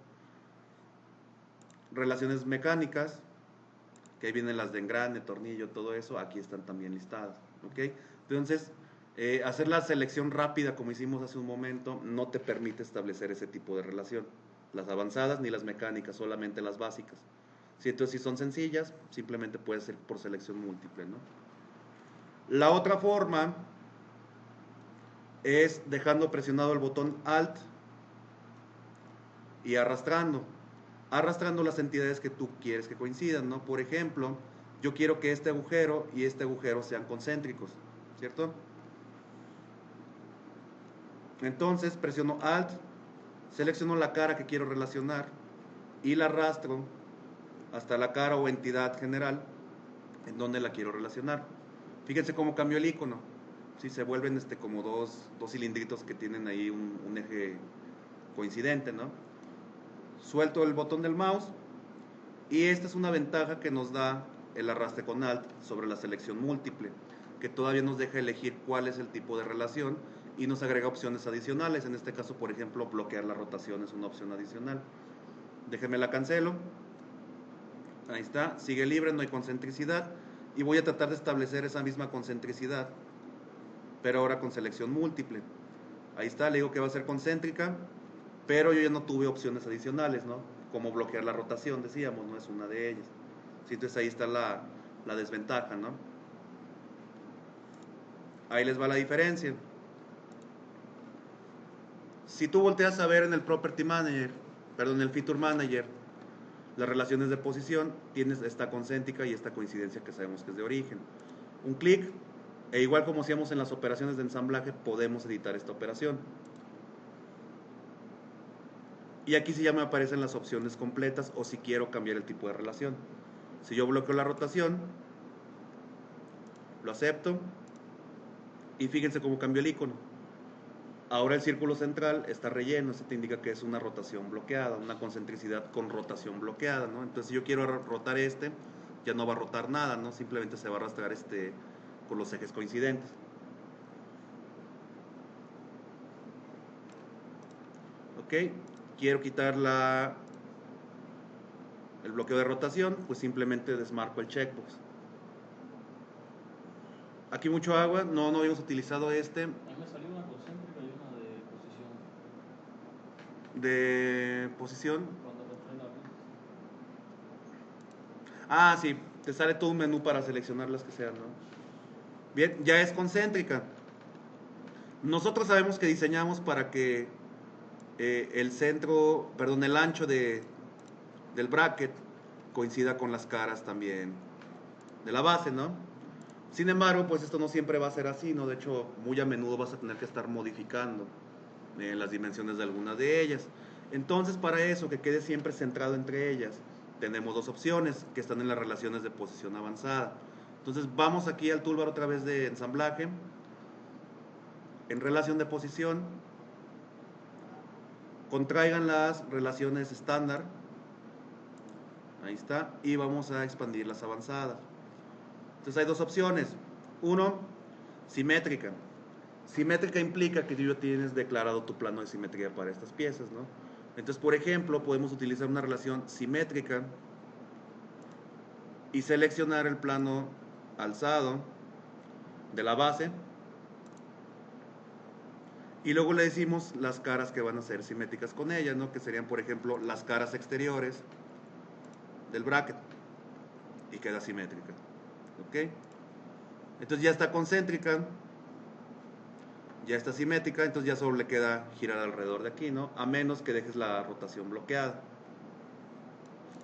Relaciones mecánicas, que ahí vienen las de engrane, tornillo, todo eso, aquí están también listadas. ¿Ok? Entonces, hacer la selección rápida, como hicimos hace un momento, no te permite establecer ese tipo de relación. Las avanzadas ni las mecánicas, solamente las básicas. Entonces, si son sencillas, simplemente puede ser por selección múltiple, ¿no? La otra forma es dejando presionado el botón Alt y arrastrando las entidades que tú quieres que coincidan, ¿no? Por ejemplo, yo quiero que este agujero y este agujero sean concéntricos, ¿cierto? Entonces presiono Alt, selecciono la cara que quiero relacionar y la arrastro hasta la cara o entidad general en donde la quiero relacionar. Fíjense cómo cambió el icono. Sí, se vuelven como dos cilindritos que tienen ahí un eje coincidente, ¿no? Suelto el botón del mouse y esta es una ventaja que nos da el arrastre con Alt sobre la selección múltiple, que todavía nos deja elegir cuál es el tipo de relación y nos agrega opciones adicionales. En este caso, por ejemplo, bloquear la rotación es una opción adicional. Déjenme la cancelo. Ahí está, sigue libre, no hay concentricidad y voy a tratar de establecer esa misma concentricidad, pero ahora con selección múltiple. Ahí está, le digo que va a ser concéntrica, pero yo ya no tuve opciones adicionales, ¿no? Como bloquear la rotación, decíamos, no es una de ellas. ¿Sí? Entonces ahí está la desventaja, ¿no? Ahí les va la diferencia. Si tú volteas a ver en el Property Manager, perdón, en el Feature Manager, las relaciones de posición, tienes esta concéntrica y esta coincidencia que sabemos que es de origen. Un clic, e igual como hacíamos en las operaciones de ensamblaje, podemos editar esta operación. Y aquí sí ya me aparecen las opciones completas o si quiero cambiar el tipo de relación. Si yo bloqueo la rotación, lo acepto y fíjense cómo cambió el icono. Ahora el círculo central está relleno, esto te indica que es una rotación bloqueada, una concentricidad con rotación bloqueada, ¿no? Entonces si yo quiero rotar ya no va a rotar nada, ¿no? Simplemente se va a arrastrar con los ejes coincidentes. Ok, quiero quitar el bloqueo de rotación, pues simplemente desmarco el checkbox. Aquí mucho agua, no habíamos utilizado este. A mí me salió una concéntrica y una de posición. De posición. Cuando compré la luz. Ah, sí, te sale todo un menú para seleccionar las que sean, ¿no? Bien, ya es concéntrica. Nosotros sabemos que diseñamos para que el ancho del bracket coincida con las caras también de la base, ¿no? Sin embargo, pues esto no siempre va a ser así, ¿no? De hecho, muy a menudo vas a tener que estar modificando las dimensiones de algunas de ellas. Entonces, para eso, que quede siempre centrado entre ellas, tenemos dos opciones que están en las relaciones de posición avanzada. Entonces, vamos aquí al toolbar otra vez de ensamblaje. En relación de posición, contraigan las relaciones estándar. Ahí está. Y vamos a expandir las avanzadas. Entonces hay dos opciones. Uno, simétrica. Simétrica implica que tú ya tienes declarado tu plano de simetría para estas piezas, ¿no? Entonces, por ejemplo, podemos utilizar una relación simétrica y seleccionar el plano alzado de la base. Y luego le decimos las caras que van a ser simétricas con ella, ¿no? Que serían, por ejemplo, las caras exteriores del bracket. Y queda simétrica. ¿Ok? Entonces ya está concéntrica. Ya está simétrica, entonces ya solo le queda girar alrededor de aquí, ¿no? A menos que dejes la rotación bloqueada.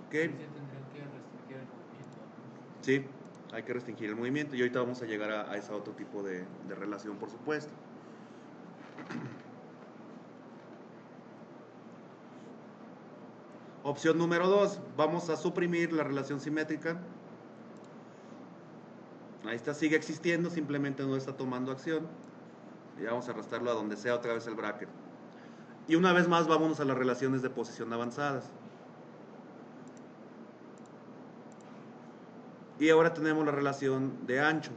¿Ok? Sí, tendría que restringir el movimiento, ¿no? Sí, hay que restringir el movimiento y ahorita vamos a llegar a ese otro tipo de relación, por supuesto. Opción número 2, vamos a suprimir la relación simétrica. Ahí está, sigue existiendo, simplemente no está tomando acción. Y vamos a arrastrarlo a donde sea otra vez el bracket. Y una vez más vámonos a las relaciones de posición avanzadas. Y ahora tenemos la relación de ancho.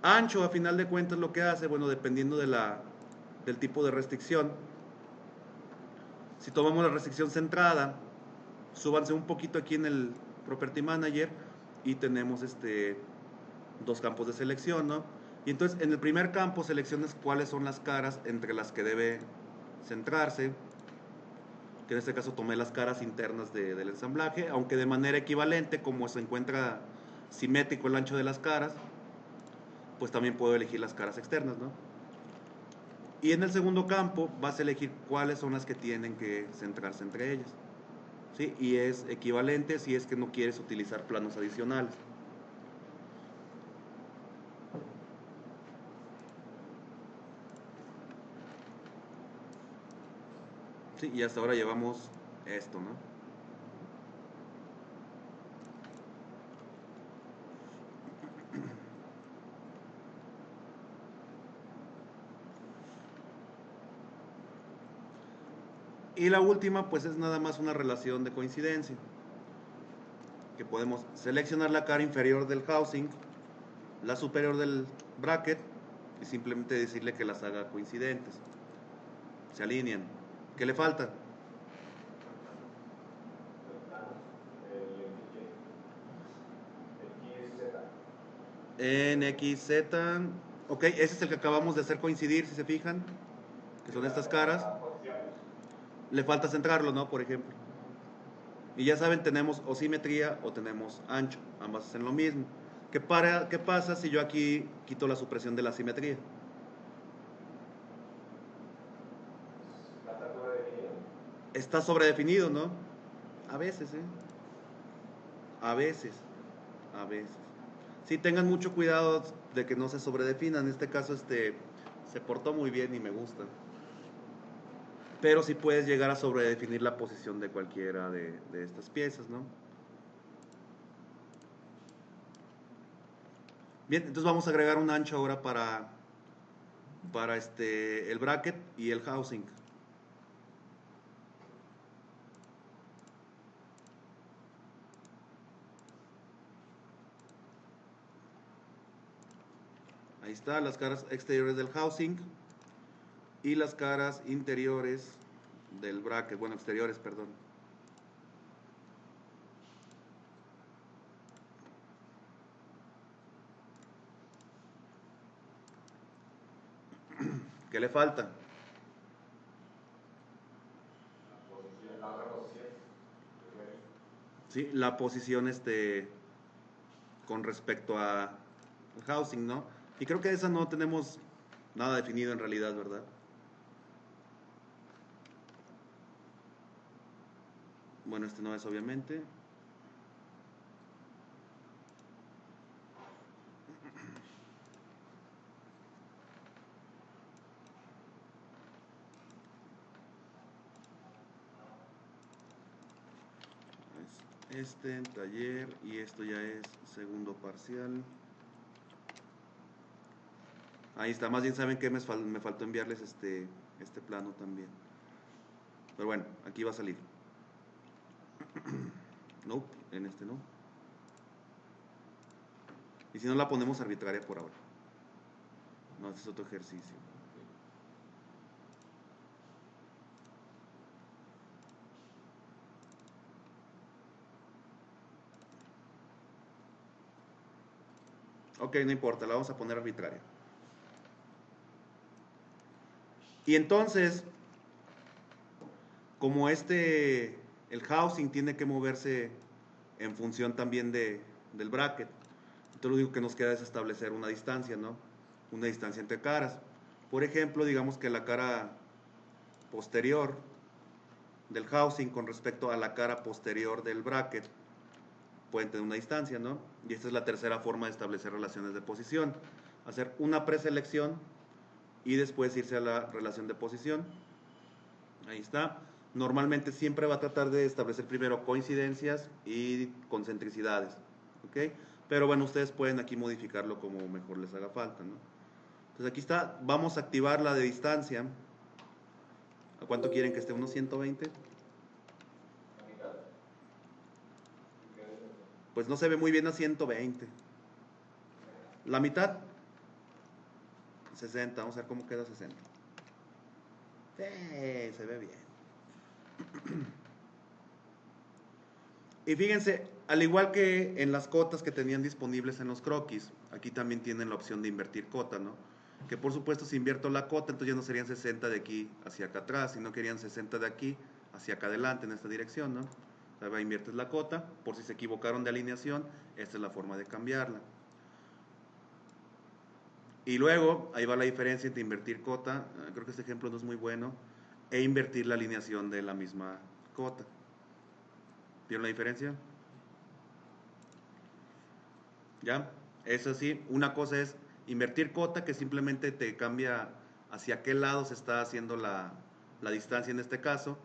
Ancho, a final de cuentas, lo que hace, bueno, dependiendo del tipo de restricción. Si tomamos la restricción centrada, súbanse un poquito aquí en el Property Manager y tenemos dos campos de selección, ¿no? Y entonces en el primer campo selecciones cuáles son las caras entre las que debe centrarse, que en este caso tomé las caras internas del ensamblaje, aunque de manera equivalente, como se encuentra simétrico el ancho de las caras, pues también puedo elegir las caras externas, ¿no? Y en el segundo campo vas a elegir cuáles son las que tienen que centrarse entre ellas, ¿sí? Y es equivalente si es que no quieres utilizar planos adicionales. Sí, y hasta ahora llevamos esto, ¿no? Y la última, pues es nada más una relación de coincidencia. Que podemos seleccionar la cara inferior del housing, la superior del bracket, y simplemente decirle que las haga coincidentes. Se alinean. ¿Qué le falta? En XZ. Ok, ese es el que acabamos de hacer coincidir, si se fijan. Que son estas caras. Le falta centrarlo, ¿no? Por ejemplo. Y ya saben, tenemos o simetría o tenemos ancho. Ambas hacen lo mismo. ¿Qué pasa si yo aquí quito la supresión de la simetría? Está sobredefinido, ¿no? A veces, ¿eh? A veces. A veces. Sí, tengan mucho cuidado de que no se sobredefina. En este caso, se portó muy bien y me gusta. Pero sí puedes llegar a sobredefinir la posición de cualquiera de estas piezas, ¿no? Bien, entonces vamos a agregar un ancho ahora para el bracket y el housing. Ahí está, las caras exteriores del housing. y las caras interiores del bracket, bueno, exteriores, perdón. ¿Qué le falta? La otra posición. Sí, la posición con respecto a housing, ¿no? Y creo que de esa no tenemos nada definido en realidad, ¿verdad? Bueno, este no es obviamente. Este, taller, y esto ya es segundo parcial. Ahí está, más bien saben que me faltó enviarles este plano también. Pero bueno, aquí va a salir. No, en este no. Y si no la ponemos arbitraria por ahora. No, este es otro ejercicio. Ok, no importa, la vamos a poner arbitraria. Y entonces, como el housing tiene que moverse en función también del bracket, entonces lo único que nos queda es establecer una distancia, ¿no? Una distancia entre caras. Por ejemplo, digamos que la cara posterior del housing con respecto a la cara posterior del bracket pueden tener una distancia, ¿no? Y esta es la tercera forma de establecer relaciones de posición. Hacer una preselección y después irse a la relación de posición. Ahí está. Normalmente siempre va a tratar de establecer primero coincidencias y concentricidades, ¿ok? Pero bueno, ustedes pueden aquí modificarlo como mejor les haga falta, ¿no? Entonces aquí está, vamos a activar la de distancia. ¿A cuánto quieren que esté? ¿Unos 120? Pues no se ve muy bien a 120. ¿La mitad? 60, vamos a ver cómo queda 60. Sí, se ve bien. Y fíjense, al igual que en las cotas que tenían disponibles en los croquis, aquí también tienen la opción de invertir cota, ¿no? Que por supuesto si invierto la cota, entonces ya no serían 60 de aquí hacia acá atrás, sino querían 60 de aquí hacia acá adelante en esta dirección, ¿no? O sea, inviertes la cota, por si se equivocaron de alineación, esta es la forma de cambiarla. Y luego, ahí va la diferencia entre invertir cota, creo que este ejemplo no es muy bueno, e invertir la alineación de la misma cota. ¿Vieron la diferencia? ¿Ya? Es así, una cosa es invertir cota, que simplemente te cambia hacia qué lado se está haciendo la distancia en este caso,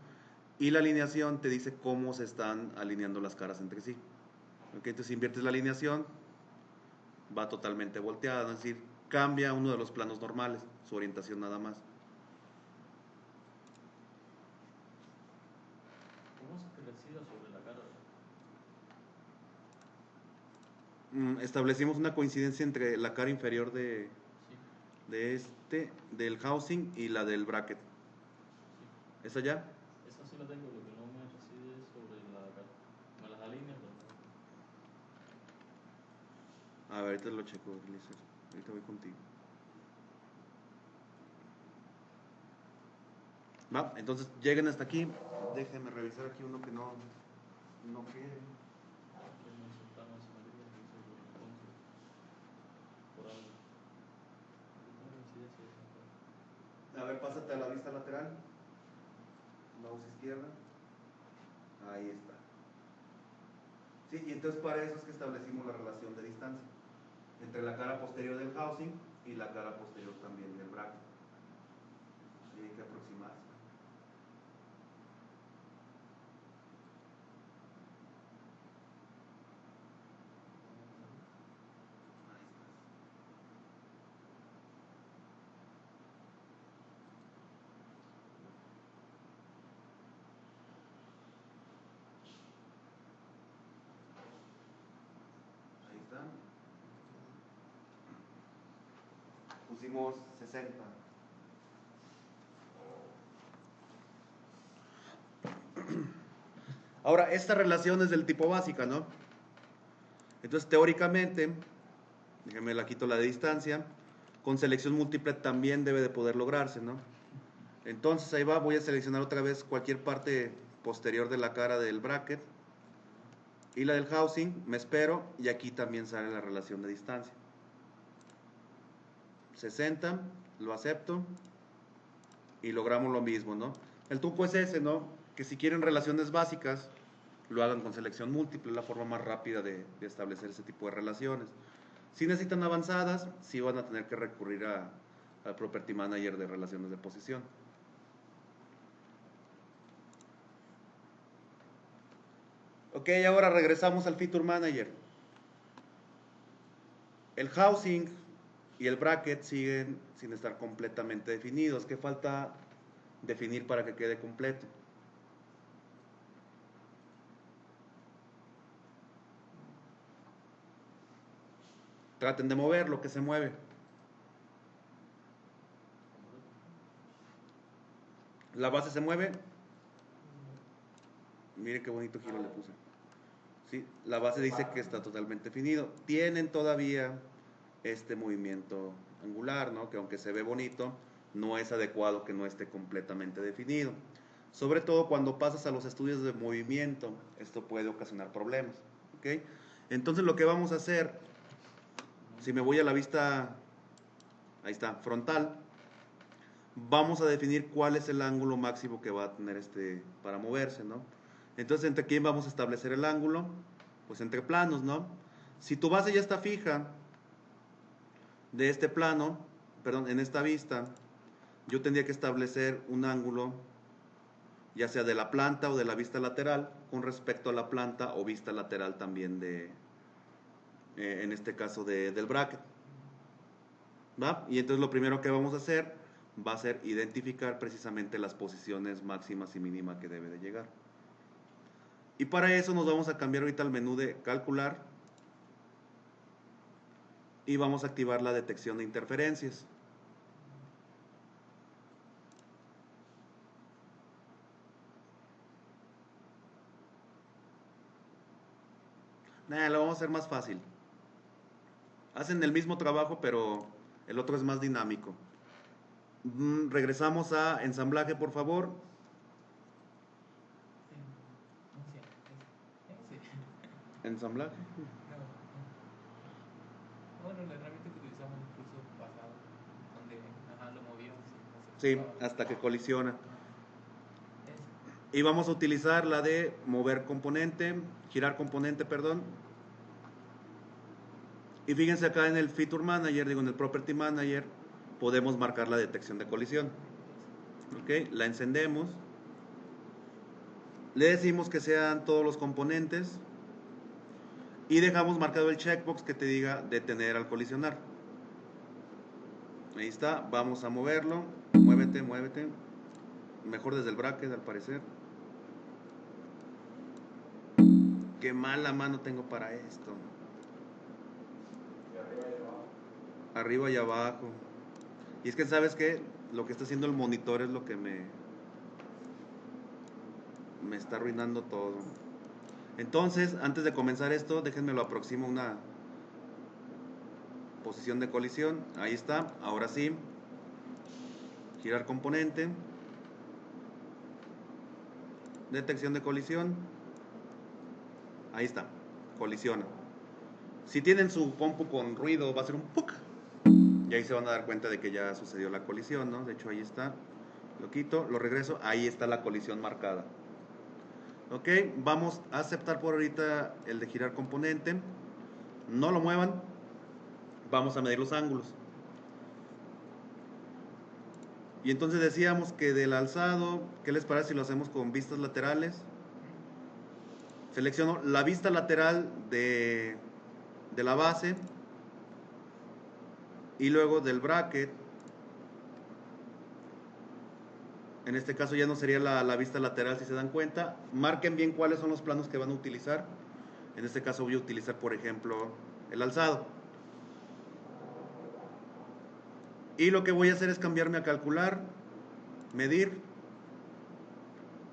y la alineación te dice cómo se están alineando las caras entre sí. ¿Ok? Entonces, si inviertes la alineación, va totalmente volteada, es decir, cambia uno de los planos normales, su orientación nada más. ¿Cómo se decide sobre la cara? Establecimos una coincidencia entre la cara inferior Sí, del housing y la del bracket. sí. ¿Esa ya? Esa sí la tengo, lo que no me decide es sobre la cara. Me las alinea, pero no. A ver, ahorita lo checo, Ulises. Ahorita voy contigo. Va, entonces lleguen hasta aquí. Déjenme revisar aquí uno que no quiere. Que no soltamos esa materia, que hizo por entonces, por algo. Ahorita no decide si es acá. A ver, pásate a la vista lateral. Mouse izquierda. Ahí está. Sí, y entonces para eso es que establecimos la relación de distancia entre la cara posterior del housing y la cara posterior también del bracket. Y hay que aproximarse. Ahí está. Pusimos 60. Ahora, esta relación es del tipo básica, ¿no? Entonces, teóricamente, déjenme la quito la de distancia, con selección múltiple también debe de poder lograrse, ¿no? Entonces, ahí va, voy a seleccionar otra vez cualquier parte posterior de la cara del bracket y la del housing, me espero, y aquí también sale la relación de distancia. 60, lo acepto, y logramos lo mismo, ¿no? El truco es ese, ¿no? Que si quieren relaciones básicas, lo hagan con selección múltiple, es la forma más rápida de establecer ese tipo de relaciones. Si necesitan avanzadas, sí van a tener que recurrir al Property Manager de relaciones de posición. Ok, ahora regresamos al Feature Manager. El housing y el bracket siguen sin estar completamente definidos. ¿Qué falta definir para que quede completo? Traten de mover lo que se mueve. La base se mueve. Mire qué bonito giro le puse. ¿Sí? La base dice que está totalmente definido. Tienen todavía este movimiento angular, ¿no? Que aunque se ve bonito, no es adecuado que no esté completamente definido. Sobre todo cuando pasas a los estudios de movimiento, esto puede ocasionar problemas. ¿Ok? Entonces lo que vamos a hacer, si me voy a la vista, ahí está, frontal, vamos a definir cuál es el ángulo máximo que va a tener para moverse, ¿no? Entonces, ¿entre quién vamos a establecer el ángulo? Pues entre planos, ¿no? Si tu base ya está fija de este plano, perdón, en esta vista, yo tendría que establecer un ángulo, ya sea de la planta o de la vista lateral, con respecto a la planta o vista lateral también en este caso del bracket. ¿Va? Y entonces lo primero que vamos a hacer va a ser identificar precisamente las posiciones máximas y mínimas que debe de llegar. Y para eso nos vamos a cambiar ahorita al menú de calcular y vamos a activar la detección de interferencias. Lo vamos a hacer más fácil. Hacen el mismo trabajo, pero el otro es más dinámico. Regresamos a ensamblaje, por favor. Ensamblaje. Bueno, la herramienta que utilizamos en el curso pasado, donde lo movíamos. Sí, hasta que colisiona. Y vamos a utilizar la de mover componente, girar componente, perdón. Y fíjense acá en el Feature Manager, en el Property Manager, podemos marcar la detección de colisión. Ok, la encendemos. Le decimos que sean todos los componentes. Y dejamos marcado el checkbox que te diga detener al colisionar. Ahí está, vamos a moverlo. Muévete, muévete. Mejor desde el bracket, al parecer. Qué mala mano tengo para esto. Arriba y abajo. Y es que, ¿sabes qué? Lo que está haciendo el monitor es lo que me está arruinando todo. Entonces, antes de comenzar esto, déjenme lo aproximo a una posición de colisión. Ahí está, ahora sí. Girar componente. Detección de colisión. Ahí está, colisiona. Si tienen su compu con ruido, va a ser un ¡puc! Y ahí se van a dar cuenta de que ya sucedió la colisión, ¿no? De hecho, ahí está. Lo quito, lo regreso. Ahí está la colisión marcada. Ok, vamos a aceptar por ahorita el de girar componente. No lo muevan. Vamos a medir los ángulos. Y entonces decíamos que del alzado, ¿qué les parece si lo hacemos con vistas laterales? Selecciono la vista lateral de la base y luego del bracket. En este caso ya no sería la vista lateral, si se dan cuenta. Marquen bien cuáles son los planos que van a utilizar. En este caso voy a utilizar, por ejemplo, el alzado. Y lo que voy a hacer es cambiarme a calcular, medir,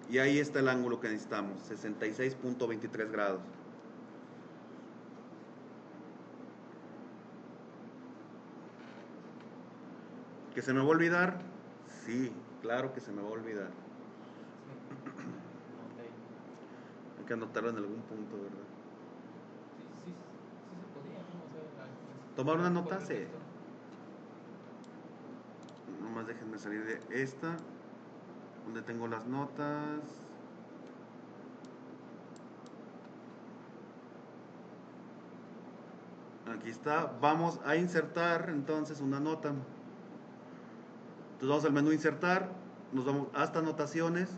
Y ahí está el ángulo que necesitamos, 66.23 grados. ¿Que se me va a olvidar? Sí, claro que se me va a olvidar. Hay que anotarlo en algún punto, ¿verdad? Sí se podía, ¿no? O sea, ¿Tomar una nota? por Sí. pretexto. Nomás déjenme salir de esta, donde tengo las notas. Aquí está. Vamos a insertar entonces una nota. Entonces vamos al menú insertar, nos vamos hasta anotaciones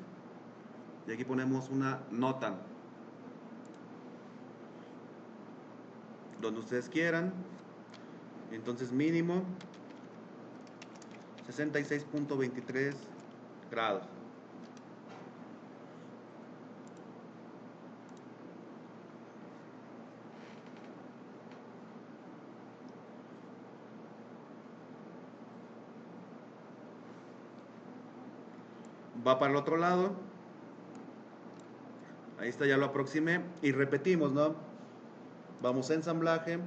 y aquí ponemos una nota. Donde ustedes quieran. Entonces mínimo 66.23 grados. Va para el otro lado. Ahí está, ya lo aproximé. Y repetimos, ¿no? Vamos a ensamblaje,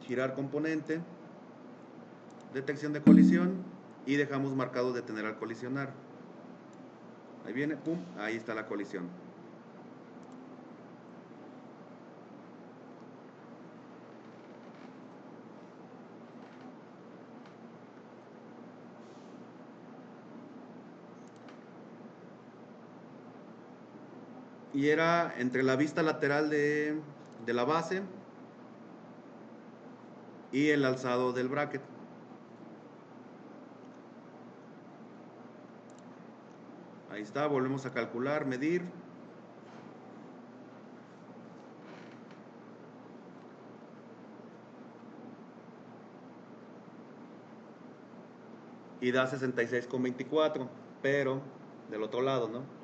girar componente, detección de colisión y dejamos marcado detener al colisionar. Ahí viene, pum, ahí está la colisión. Y era entre la vista lateral de la base y el alzado del bracket. Ahí está, volvemos a calcular, medir. Y da 66,24, pero del otro lado, ¿no?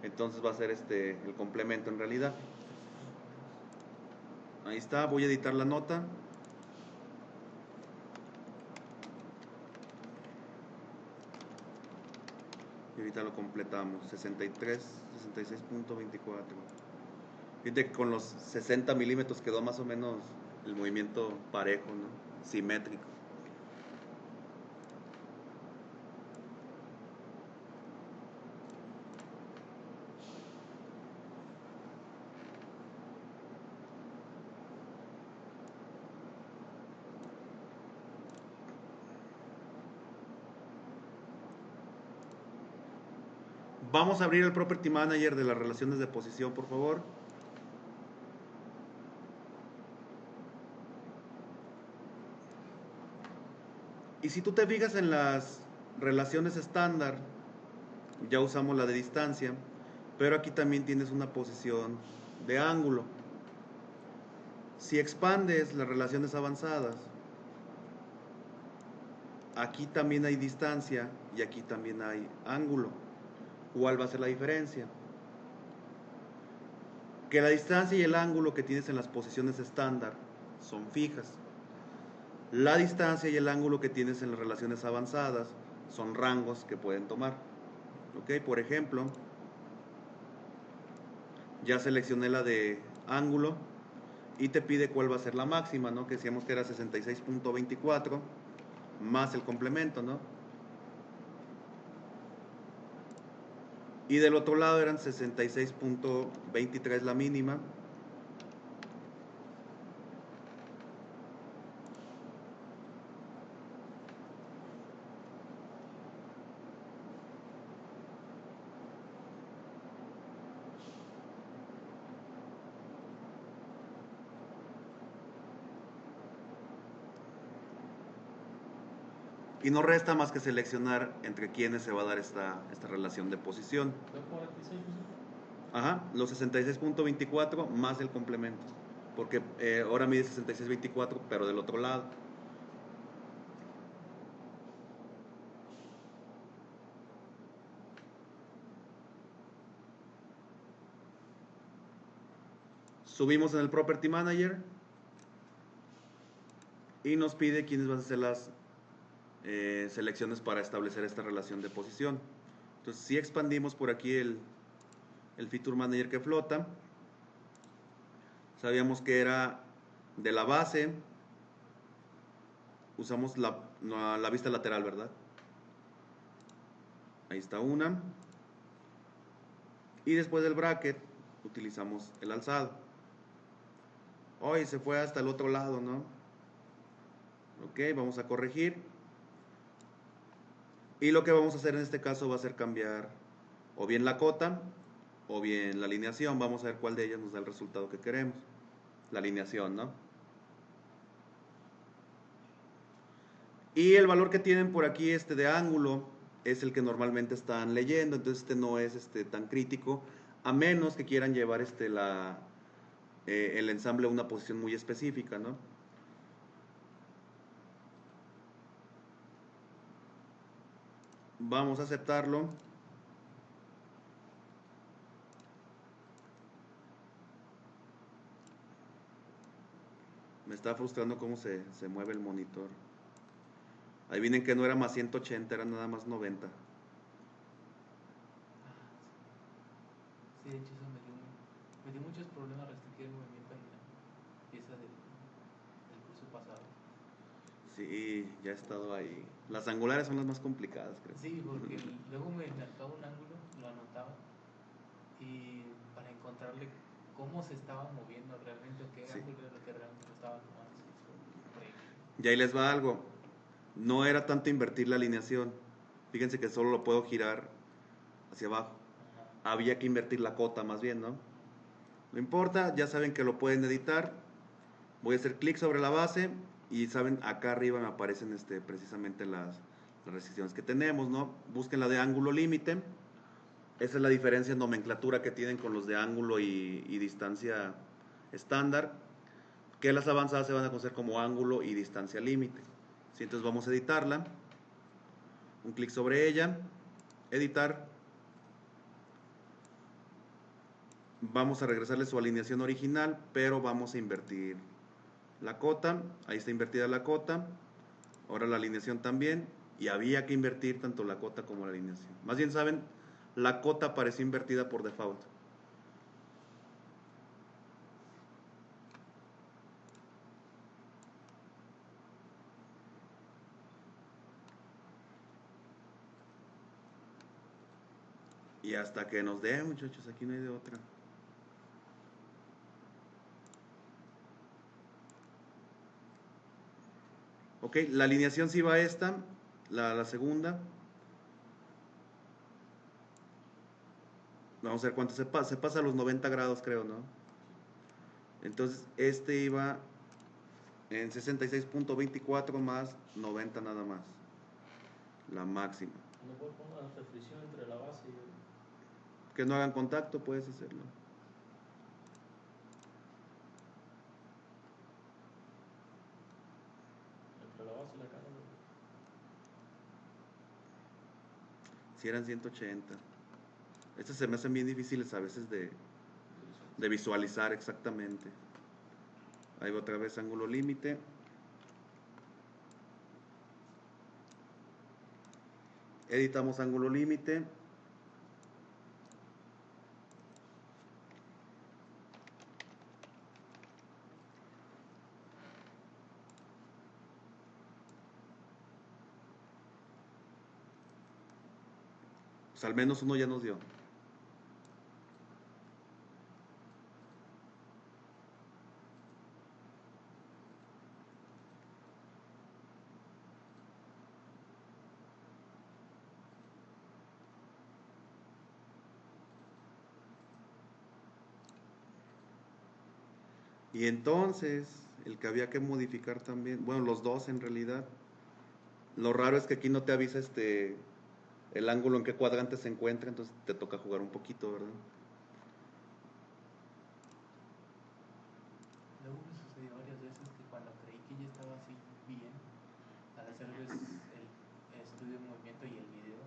Entonces va a ser el complemento en realidad. Ahí está, voy a editar la nota. Y ahorita lo completamos, 66.24. Fíjate que con los 60 milímetros quedó más o menos el movimiento parejo, ¿no? Simétrico. Vamos a abrir el Property Manager de las relaciones de posición, por favor. Y si tú te fijas en las relaciones estándar, ya usamos la de distancia, pero aquí también tienes una posición de ángulo. Si expandes las relaciones avanzadas, aquí también hay distancia y aquí también hay ángulo. ¿Cuál va a ser la diferencia? Que la distancia y el ángulo que tienes en las posiciones estándar son fijas. La distancia y el ángulo que tienes en las relaciones avanzadas son rangos que pueden tomar. ¿Ok? Por ejemplo, ya seleccioné la de ángulo y te pide cuál va a ser la máxima, ¿no? Que decíamos que era 66.24 más el complemento, ¿no? Y del otro lado eran 66.23 la mínima. Y no resta más que seleccionar entre quiénes se va a dar esta relación de posición. ¿Fue 46? Ajá, los 66.24 más el complemento. Porque ahora mide 66.24, pero del otro lado. Subimos en el Property Manager y nos pide quiénes van a ser las selecciones para establecer esta relación de posición. Entonces, si expandimos por aquí el el Feature Manager que flota. Sabíamos que era de la base. Usamos la vista lateral, ¿verdad? Ahí está una. Y después del bracket utilizamos el alzado. Hoy se fue hasta el otro lado, ¿no? Ok, vamos a corregir. Y lo que vamos a hacer en este caso va a ser cambiar o bien la cota o bien la alineación. Vamos a ver cuál de ellas nos da el resultado que queremos. La alineación, ¿no? Y el valor que tienen por aquí de ángulo es el que normalmente están leyendo. Entonces no es tan crítico, a menos que quieran llevar el ensamble a una posición muy específica, ¿no? Vamos a aceptarlo. Me está frustrando cómo se mueve el monitor. Adivinen que no era más 180, era nada más 90. Sí, de hecho eso me dio muchos problemas restringir el movimiento en la pieza del curso pasado. Sí, ya he estado ahí. Las angulares son las más complicadas, creo. Sí, porque luego me marcaba un ángulo, lo anotaba, y para encontrarle cómo se estaba moviendo realmente, o qué Sí. ángulo era lo que realmente lo estaba tomando. Sí, fue increíble. Y ahí les va algo. No era tanto invertir la alineación. Fíjense que solo lo puedo girar hacia abajo. Ajá. Había que invertir la cota más bien, ¿no? No importa, ya saben que lo pueden editar. Voy a hacer clic sobre la base y saben, acá arriba me aparecen precisamente las restricciones que tenemos, ¿no? Busquen la de ángulo límite. Esa es la diferencia en nomenclatura que tienen con los de ángulo y distancia estándar, que las avanzadas se van a conocer como ángulo y distancia límite. ¿Sí? Entonces vamos a editarla. Un clic sobre ella. Editar. Vamos a regresarle su alineación original, pero vamos a invertir la cota. Ahí está invertida la cota. Ahora la alineación también. Y había que invertir tanto la cota como la alineación. Más bien, ¿saben? La cota apareció invertida por default. Y hasta que nos dé, muchachos, aquí no hay de otra. Ok, la alineación sí va a esta, la segunda. Vamos a ver cuánto se pasa. Se pasa a los 90 grados, creo, ¿no? Entonces, iba en 66.24 más 90 nada más. La máxima. No puedo poner una restricción entre la base y el... Que no hagan contacto, puedes hacerlo. entre la base y la cara. Si eran 180. Estas se me hacen bien difíciles a veces de visualizar exactamente. Ahí va otra vez ángulo límite. Editamos ángulo límite. Pues al menos uno ya nos dio. Y entonces, el que había que modificar también, bueno, los dos en realidad. Lo raro es que aquí no te avisa el ángulo en qué cuadrante se encuentra, entonces te toca jugar un poquito, ¿verdad? Luego me sucedió varias veces que cuando creí que ya estaba así bien, al hacerles el estudio de movimiento y el video,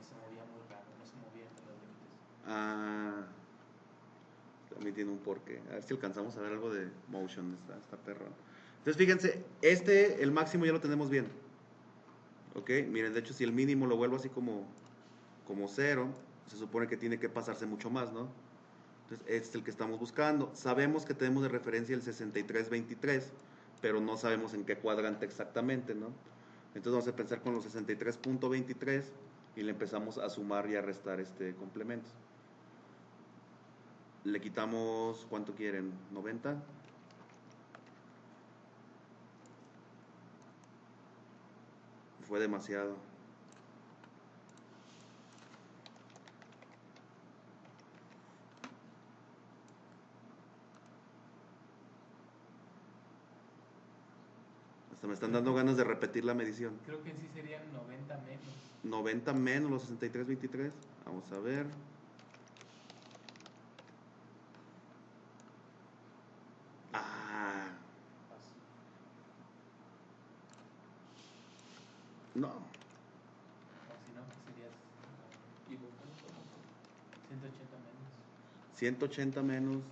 se movía muy raro, no se movía entre los límites. Ah, también tiene un porqué. A ver si alcanzamos a ver algo de motion, está perrón. Entonces fíjense, el máximo ya lo tenemos bien. Ok, miren, de hecho si el mínimo lo vuelvo así como 0, se supone que tiene que pasarse mucho más, ¿no? Entonces, este es el que estamos buscando. Sabemos que tenemos de referencia el 6323, pero no sabemos en qué cuadrante exactamente, ¿no? Entonces vamos a pensar con los 63.23 y le empezamos a sumar y a restar complementos. Le quitamos, ¿cuánto quieren? ¿90? Fue demasiado. Hasta me están dando ganas de repetir la medición. Creo que en sí serían 90 menos. 90 menos los 63.23. Vamos a ver. Ah, Así. no. O si no, sería ¿Y por qué no podemos? 180 menos. 180 menos.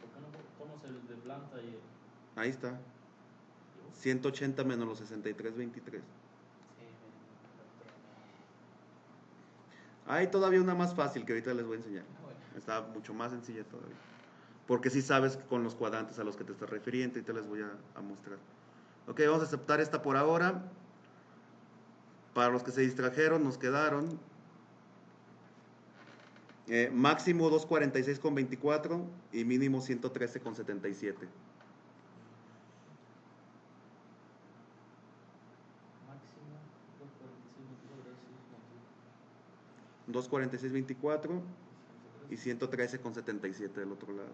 ¿Por qué no tomamos el de planta y el... Ahí está. 180 menos los 63.23. Sí, Hay todavía una más fácil que ahorita les voy a enseñar. bueno. Está mucho más sencilla todavía. Porque si sabes con los cuadrantes a los que te estás refiriendo, y te les voy a mostrar. Ok, vamos a aceptar esta por ahora. Para los que se distrajeron, nos quedaron máximo 246,24 y mínimo 113,77. Máximo 246 246,24 y 113,77 del otro lado.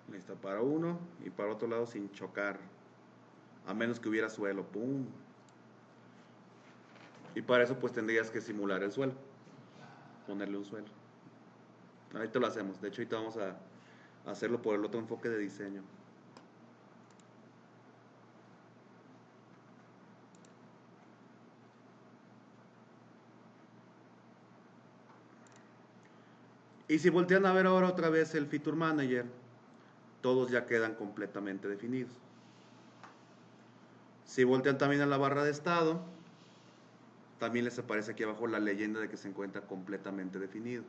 Listo, para uno y para otro lado sin chocar. A menos que hubiera suelo. ¡Pum! Y para eso pues tendrías que simular el suelo. Ponerle un suelo. Ahorita lo hacemos. De hecho, ahorita vamos a hacerlo por el otro enfoque de diseño. Y si voltean a ver ahora otra vez el Feature Manager, todos ya quedan completamente definidos. Si voltean también a la barra de estado, también les aparece aquí abajo la leyenda de que se encuentra completamente definido.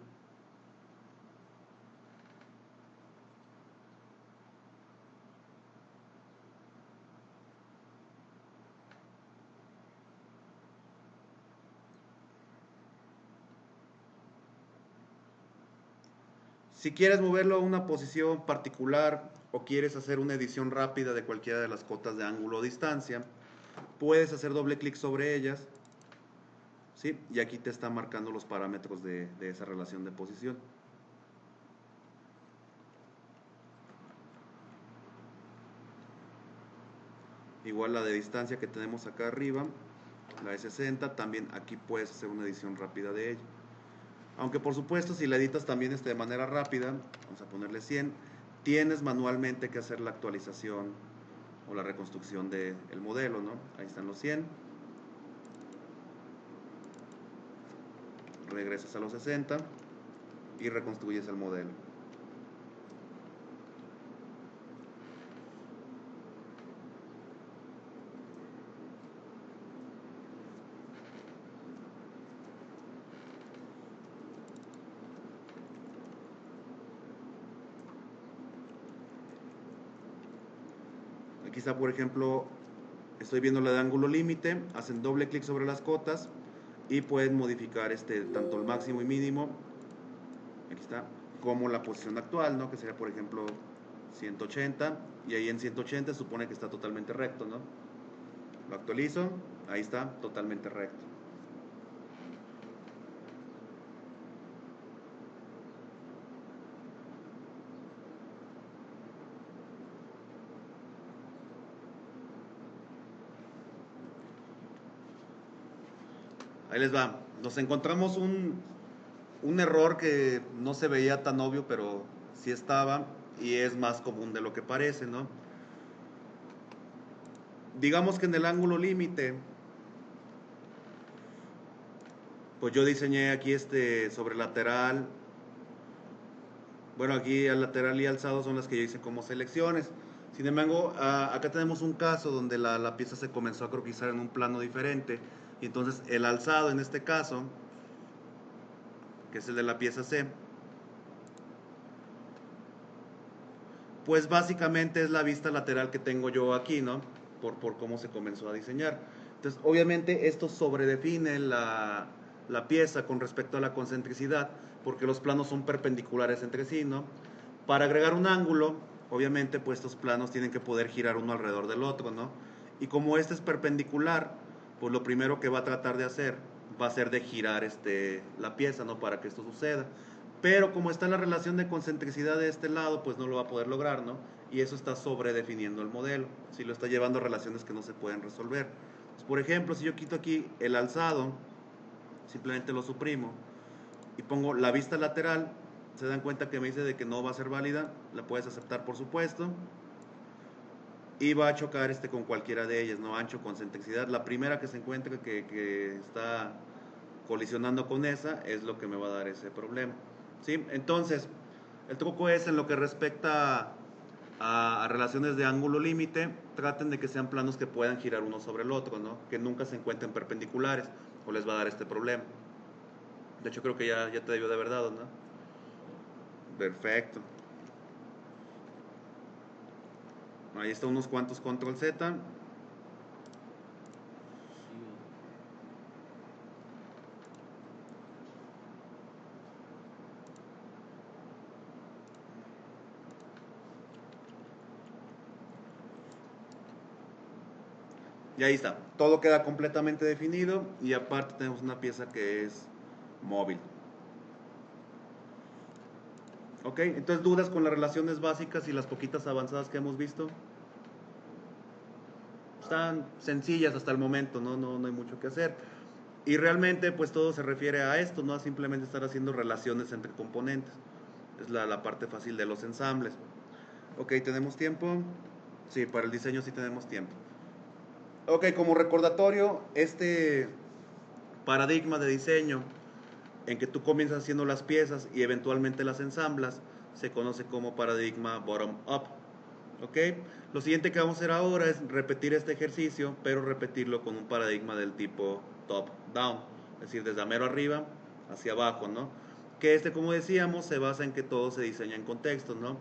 Si quieres moverlo a una posición particular o quieres hacer una edición rápida de cualquiera de las cotas de ángulo o distancia, puedes hacer doble clic sobre ellas, ¿sí? Y aquí te está marcando los parámetros de esa relación de posición. Igual la de distancia que tenemos acá arriba, la de 60, también aquí puedes hacer una edición rápida de ella. Aunque por supuesto si la editas también de manera rápida, vamos a ponerle 100, tienes manualmente que hacer la actualización o la reconstrucción del modelo, ¿no? Ahí están los 100. Regresas a los 60 y reconstruyes el modelo. Aquí está, por ejemplo, estoy viendo la de ángulo límite, hacen doble clic sobre las cotas y pueden modificar tanto el máximo y mínimo, aquí está, como la posición actual, ¿no? Que sería, por ejemplo, 180, y ahí en 180 supone que está totalmente recto, ¿no? Lo actualizo, ahí está, totalmente recto. Ahí les va. Nos encontramos un error que no se veía tan obvio, pero sí estaba. y es más común de lo que parece, ¿no? Digamos que en el ángulo límite, pues yo diseñé aquí sobre lateral. Bueno, aquí al lateral y alzado son las que yo hice como selecciones. Sin embargo, acá tenemos un caso donde la pieza se comenzó a croquisar en un plano diferente. Y entonces el alzado en este caso, que es el de la pieza C, pues básicamente es la vista lateral que tengo yo aquí, ¿no? Por cómo se comenzó a diseñar. Entonces, obviamente esto sobredefine la pieza con respecto a la concentricidad, porque los planos son perpendiculares entre sí, ¿no? Para agregar un ángulo, obviamente, pues estos planos tienen que poder girar uno alrededor del otro, ¿no? Y como este es perpendicular, pues lo primero que va a tratar de hacer va a ser de girar la pieza, ¿no? Para que esto suceda. Pero como está la relación de concentricidad de este lado, pues no lo va a poder lograr, ¿no? Y eso está sobredefiniendo el modelo. Si lo está llevando a relaciones que no se pueden resolver. Pues, por ejemplo, si yo quito aquí el alzado, simplemente lo suprimo y pongo la vista lateral, se dan cuenta que me dice de que no va a ser válida. La puedes aceptar, por supuesto, y va a chocar con cualquiera de ellas, ¿no? Ancho, concentricidad. La primera que se encuentre que está colisionando con esa es lo que me va a dar ese problema, ¿sí? Entonces, el truco es en lo que respecta a relaciones de ángulo límite, traten de que sean planos que puedan girar uno sobre el otro, ¿no? Que nunca se encuentren perpendiculares o les va a dar este problema. De hecho, creo que ya te debió de haber dado, ¿no? Perfecto. Ahí está unos cuantos control Z. Y ahí está. Todo queda completamente definido y aparte tenemos una pieza que es móvil. Ok, entonces dudas con las relaciones básicas y las poquitas avanzadas que hemos visto. Están sencillas hasta el momento, no hay mucho que hacer. Y realmente pues todo se refiere a esto, no a simplemente estar haciendo relaciones entre componentes. Es la parte fácil de los ensambles. Ok, ¿tenemos tiempo? Sí, para el diseño sí tenemos tiempo. Ok, como recordatorio, este paradigma de diseño en que tú comienzas haciendo las piezas y eventualmente las ensamblas, se conoce como paradigma bottom-up. ¿Ok? Lo siguiente que vamos a hacer ahora es repetir este ejercicio, pero repetirlo con un paradigma del tipo top-down, es decir, desde mero arriba hacia abajo, ¿no? Que como decíamos, se basa en que todo se diseña en contextos, ¿no?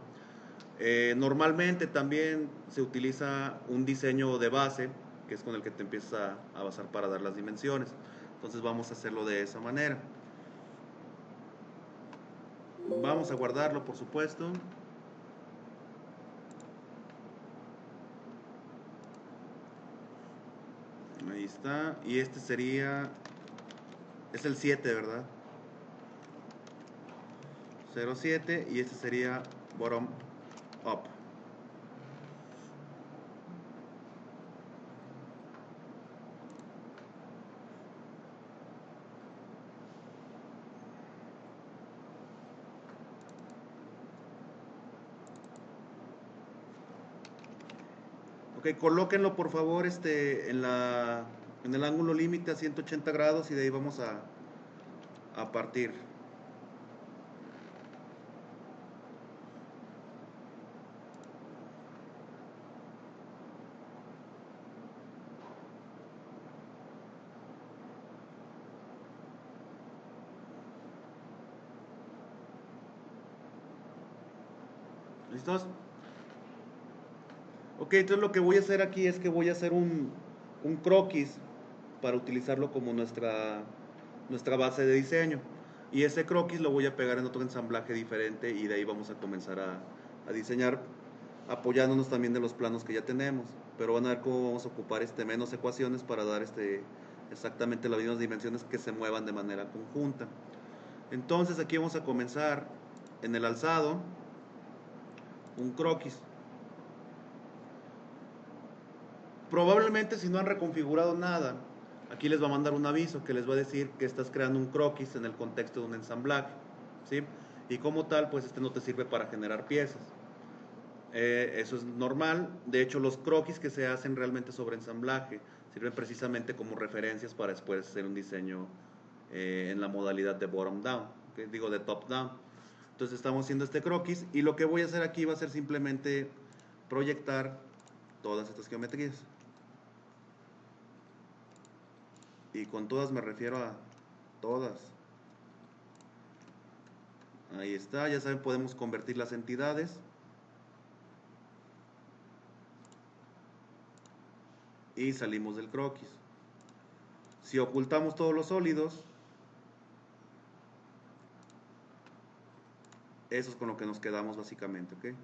Normalmente también se utiliza un diseño de base, que es con el que te empiezas a basar para dar las dimensiones. Entonces vamos a hacerlo de esa manera. Vamos a guardarlo, por supuesto. Ahí está. Y este sería... Es el 7, ¿verdad? 07 y este sería bottom up. Ok, colóquenlo por favor en el ángulo límite a 180 grados y de ahí vamos a partir. ¿Listos? Ok, entonces lo que voy a hacer aquí es que voy a hacer un croquis para utilizarlo como nuestra base de diseño. Y ese croquis lo voy a pegar en otro ensamblaje diferente y de ahí vamos a comenzar a diseñar apoyándonos también de los planos que ya tenemos. Pero van a ver cómo vamos a ocupar menos ecuaciones para dar exactamente las mismas dimensiones que se muevan de manera conjunta. Entonces aquí vamos a comenzar en el alzado un croquis. Probablemente si no han reconfigurado nada, aquí les va a mandar un aviso que les va a decir que estás creando un croquis en el contexto de un ensamblaje, ¿sí? Y como tal, pues no te sirve para generar piezas. Eso es normal. De hecho, los croquis que se hacen realmente sobre ensamblaje sirven precisamente como referencias para después hacer un diseño en la modalidad de bottom down, ¿okay? Digo de top down. Entonces estamos haciendo este croquis y lo que voy a hacer aquí va a ser simplemente proyectar todas estas geometrías. Y con todas me refiero a todas. Ahí está, ya saben, podemos convertir las entidades. Y salimos del croquis. Si ocultamos todos los sólidos, eso es con lo que nos quedamos básicamente, ¿ok?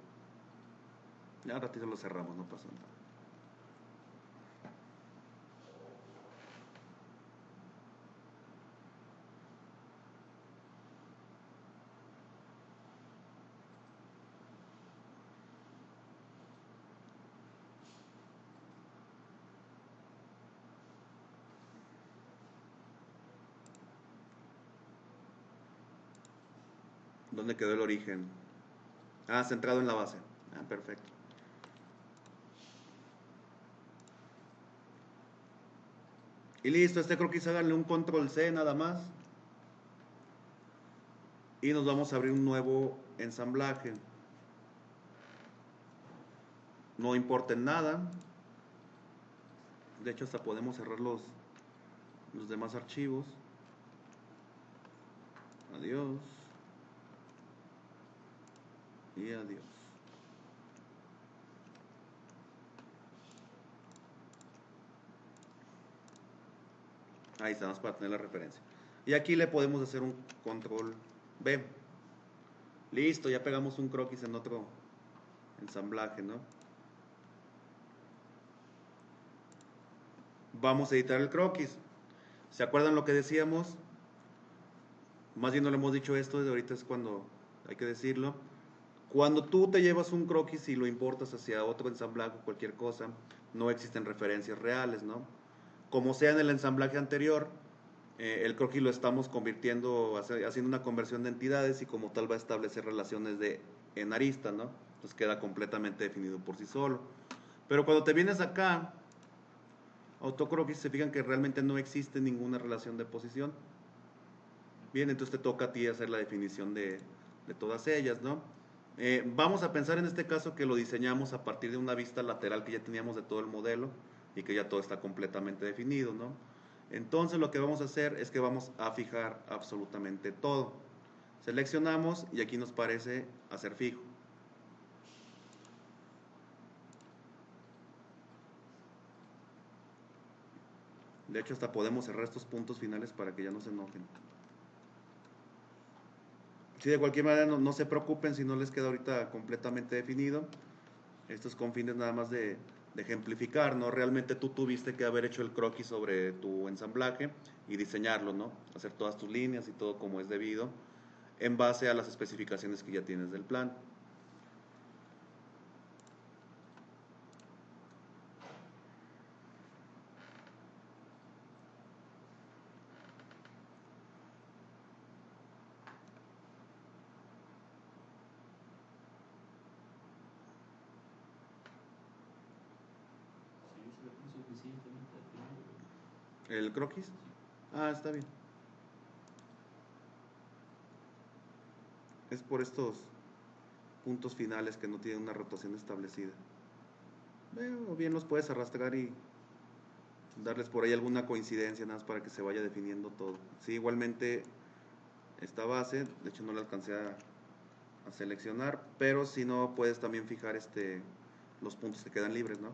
Ya un ratito lo cerramos, no pasa nada. ¿Dónde quedó el origen? Ah, centrado en la base. Ah, perfecto. Y listo, este croquis háganle un control C nada más. Y nos vamos a abrir un nuevo ensamblaje. No importa en nada. De hecho, hasta podemos cerrar los demás archivos. Adiós. Y adiós. Ahí estamos para tener la referencia. Y aquí le podemos hacer un control B. Listo, ya pegamos un croquis en otro ensamblaje, ¿no? Vamos a editar el croquis. ¿Se acuerdan lo que decíamos? Más bien no le hemos dicho esto, de ahorita es cuando hay que decirlo. Cuando tú te llevas un croquis y lo importas hacia otro ensamblaje o cualquier cosa, no existen referencias reales, ¿no? Como sea en el ensamblaje anterior, el croquis lo estamos convirtiendo, haciendo una conversión de entidades y como tal va a establecer relaciones en arista, ¿no? Entonces queda completamente definido por sí solo. Pero cuando te vienes acá, autocroquis, se fijan que realmente no existe ninguna relación de posición. Bien, entonces te toca a ti hacer la definición de todas ellas, ¿no? Vamos a pensar en este caso que lo diseñamos a partir de una vista lateral que ya teníamos de todo el modelo y que ya todo está completamente definido, ¿no? Entonces lo que vamos a hacer es que vamos a fijar absolutamente todo. Seleccionamos y aquí nos parece hacer fijo. De hecho, hasta podemos cerrar estos puntos finales para que ya no se enojen. Sí, de cualquier manera no se preocupen si no les queda ahorita completamente definido. Esto es con fines nada más de ejemplificar, ¿no? Realmente tú tuviste que haber hecho el croquis sobre tu ensamblaje y diseñarlo, ¿no? Hacer todas tus líneas y todo como es debido en base a las especificaciones que ya tienes del plan. Sí, se ve que es suficientemente definido. ¿El croquis? Ah, está bien. Es por estos puntos finales que no tienen una rotación establecida. O bien los puedes arrastrar y darles por ahí alguna coincidencia nada más para que se vaya definiendo todo. Sí, igualmente esta base, de hecho no la alcancé a seleccionar, pero si no puedes también fijar los puntos que quedan libres, ¿no?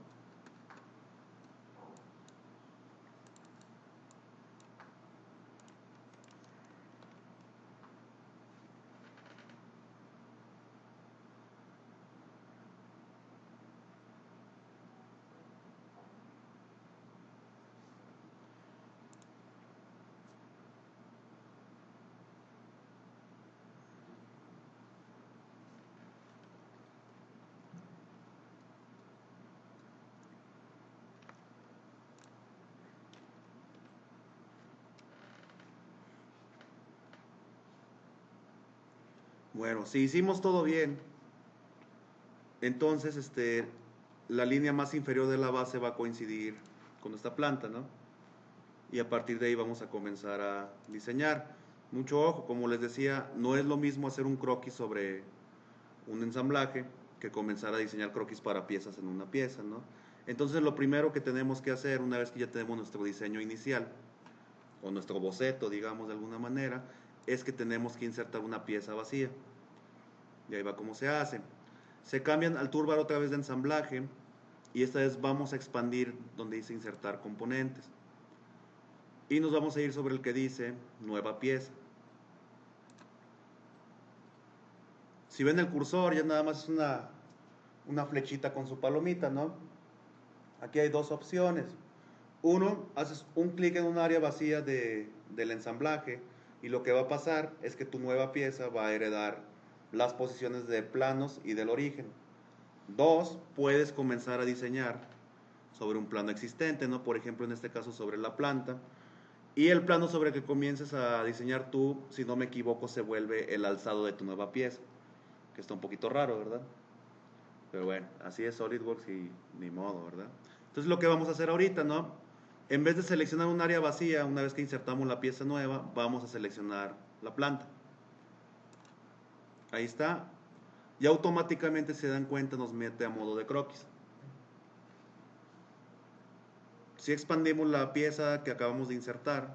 Bueno, si hicimos todo bien, Entonces, la línea más inferior de la base va a coincidir con esta planta, ¿no? Y a partir de ahí vamos a comenzar a diseñar. Mucho ojo, como les decía, no es lo mismo hacer un croquis sobre un ensamblaje que comenzar a diseñar croquis para piezas en una pieza, ¿no? Entonces, lo primero que tenemos que hacer, una vez que ya tenemos nuestro diseño inicial, o nuestro boceto, digamos de alguna manera, es que tenemos que insertar una pieza vacía. Y ahí va cómo se hace. Se cambian al toolbar otra vez de ensamblaje, y esta vez vamos a expandir donde dice insertar componentes. Y nos vamos a ir sobre el que dice nueva pieza. Si ven el cursor, ya nada más es una flechita con su palomita, ¿no? Aquí hay dos opciones. Uno, haces un clic en un área vacía del ensamblaje y lo que va a pasar es que tu nueva pieza va a heredar las posiciones de planos y del origen. Dos, puedes comenzar a diseñar sobre un plano existente, ¿no? Por ejemplo, en este caso sobre la planta. Y el plano sobre el que comiences a diseñar tú, si no me equivoco, se vuelve el alzado de tu nueva pieza. Que está un poquito raro, ¿verdad? Pero bueno, así es SolidWorks y ni modo, ¿verdad? Entonces lo que vamos a hacer ahorita, ¿no? En vez de seleccionar un área vacía, una vez que insertamos la pieza nueva, vamos a seleccionar la planta. Ahí está. Y automáticamente, se dan cuenta, nos mete a modo de croquis. Si expandimos la pieza que acabamos de insertar,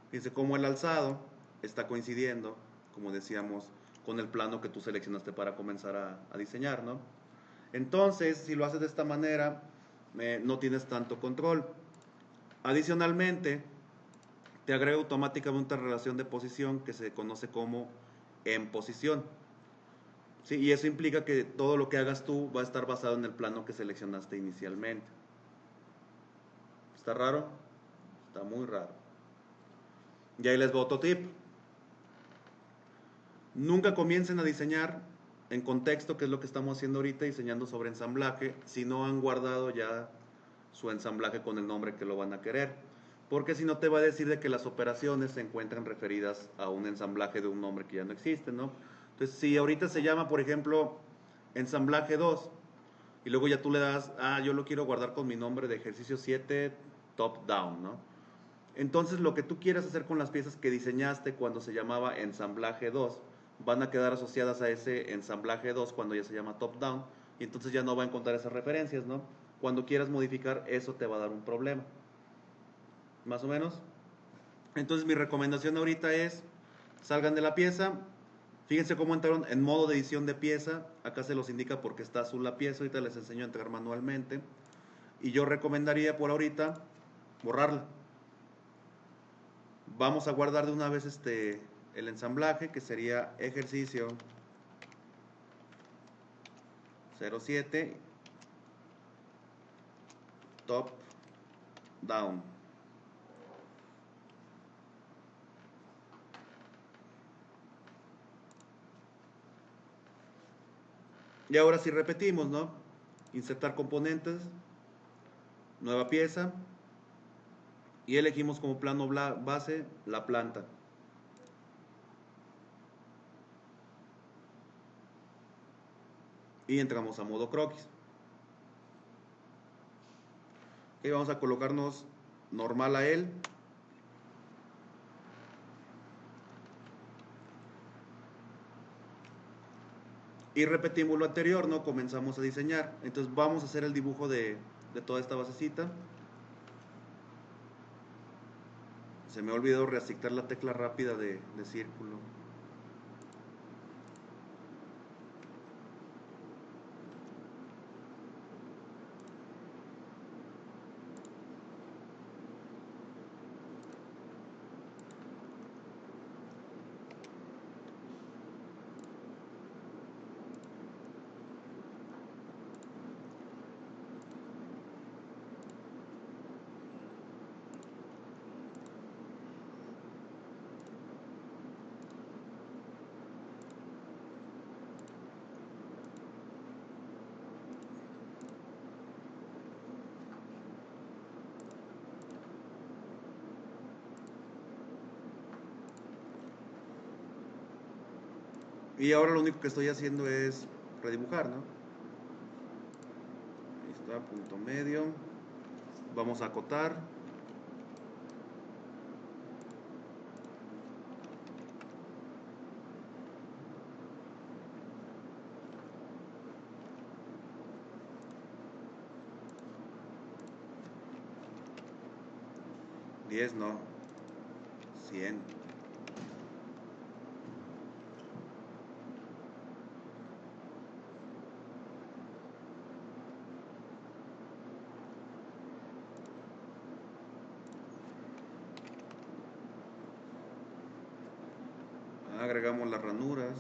fíjense cómo el alzado está coincidiendo, como decíamos, con el plano que tú seleccionaste para comenzar a diseñar, ¿no? Entonces, si lo haces de esta manera, no tienes tanto control. Adicionalmente, te agrega automáticamente una relación de posición que se conoce como en posición. ¿Sí? Y eso implica que todo lo que hagas tú va a estar basado en el plano que seleccionaste inicialmente. ¿Está raro? Está muy raro. Y ahí les va otro tip. Nunca comiencen a diseñar en contexto, que es lo que estamos haciendo ahorita, diseñando sobre ensamblaje, si no han guardado ya su ensamblaje con el nombre que lo van a querer. Porque si no, te va a decir de que las operaciones se encuentran referidas a un ensamblaje de un nombre que ya no existe, ¿no? Entonces, si ahorita se llama, por ejemplo, ensamblaje 2, y luego ya tú le das, yo lo quiero guardar con mi nombre de ejercicio 7 top down, ¿no? Entonces, lo que tú quieras hacer con las piezas que diseñaste cuando se llamaba ensamblaje 2, van a quedar asociadas a ese ensamblaje 2 cuando ya se llama top down, y entonces ya no va a encontrar esas referencias, ¿no? Cuando quieras modificar, eso te va a dar un problema. ¿Más o menos? Entonces, mi recomendación ahorita es, salgan de la pieza. Fíjense cómo entraron en modo de edición de pieza. Acá se los indica porque está azul la pieza. Ahorita les enseño a entrar manualmente. Y yo recomendaría por ahorita borrarla. Vamos a guardar de una vez el ensamblaje, que sería ejercicio 07 top down. Y ahora sí repetimos, ¿no? Insertar componentes, nueva pieza, y elegimos como plano base la planta. Y entramos a modo croquis. Y vamos a colocarnos normal a él. Y repetimos lo anterior, ¿no? Comenzamos a diseñar. Entonces vamos a hacer el dibujo de toda esta basecita. Se me ha olvidado reasignar la tecla rápida de círculo. Y ahora lo único que estoy haciendo es redibujar, ¿no? punto medio. Vamos a acotar. $10 no, $100. Agregamos las ranuras.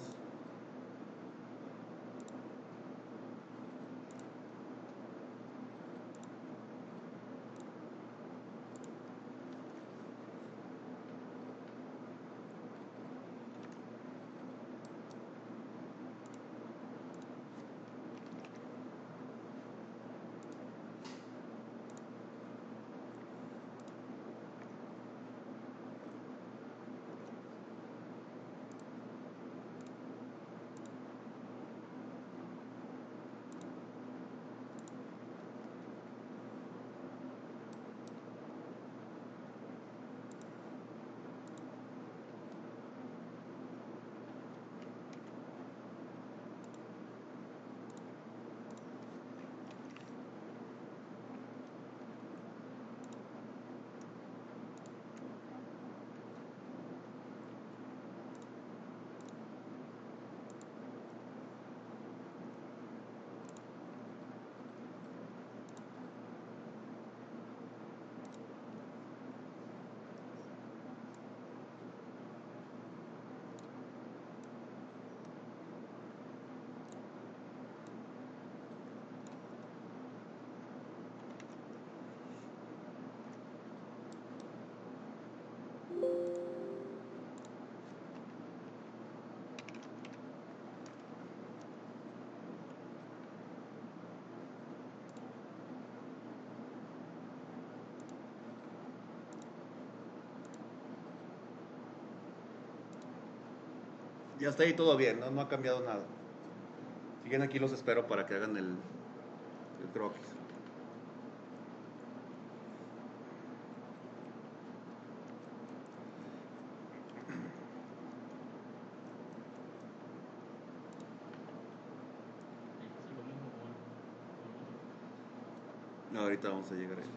Y hasta ahí todo bien, ¿no? No ha cambiado nada. Siguen aquí, los espero para que hagan el croquis. Hay que hacer lo mismo con el No, ahorita vamos a llegar a otro.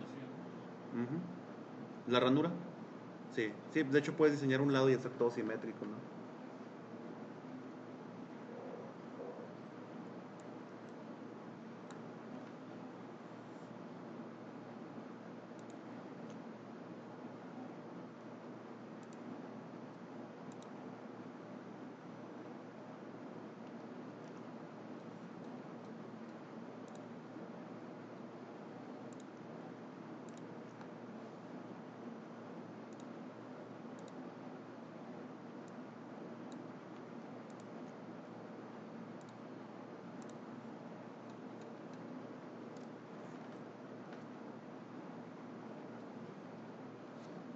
eso. ¿La ranura? Sí, sí, de hecho puedes diseñar un lado y hacer todo simétrico, ¿no?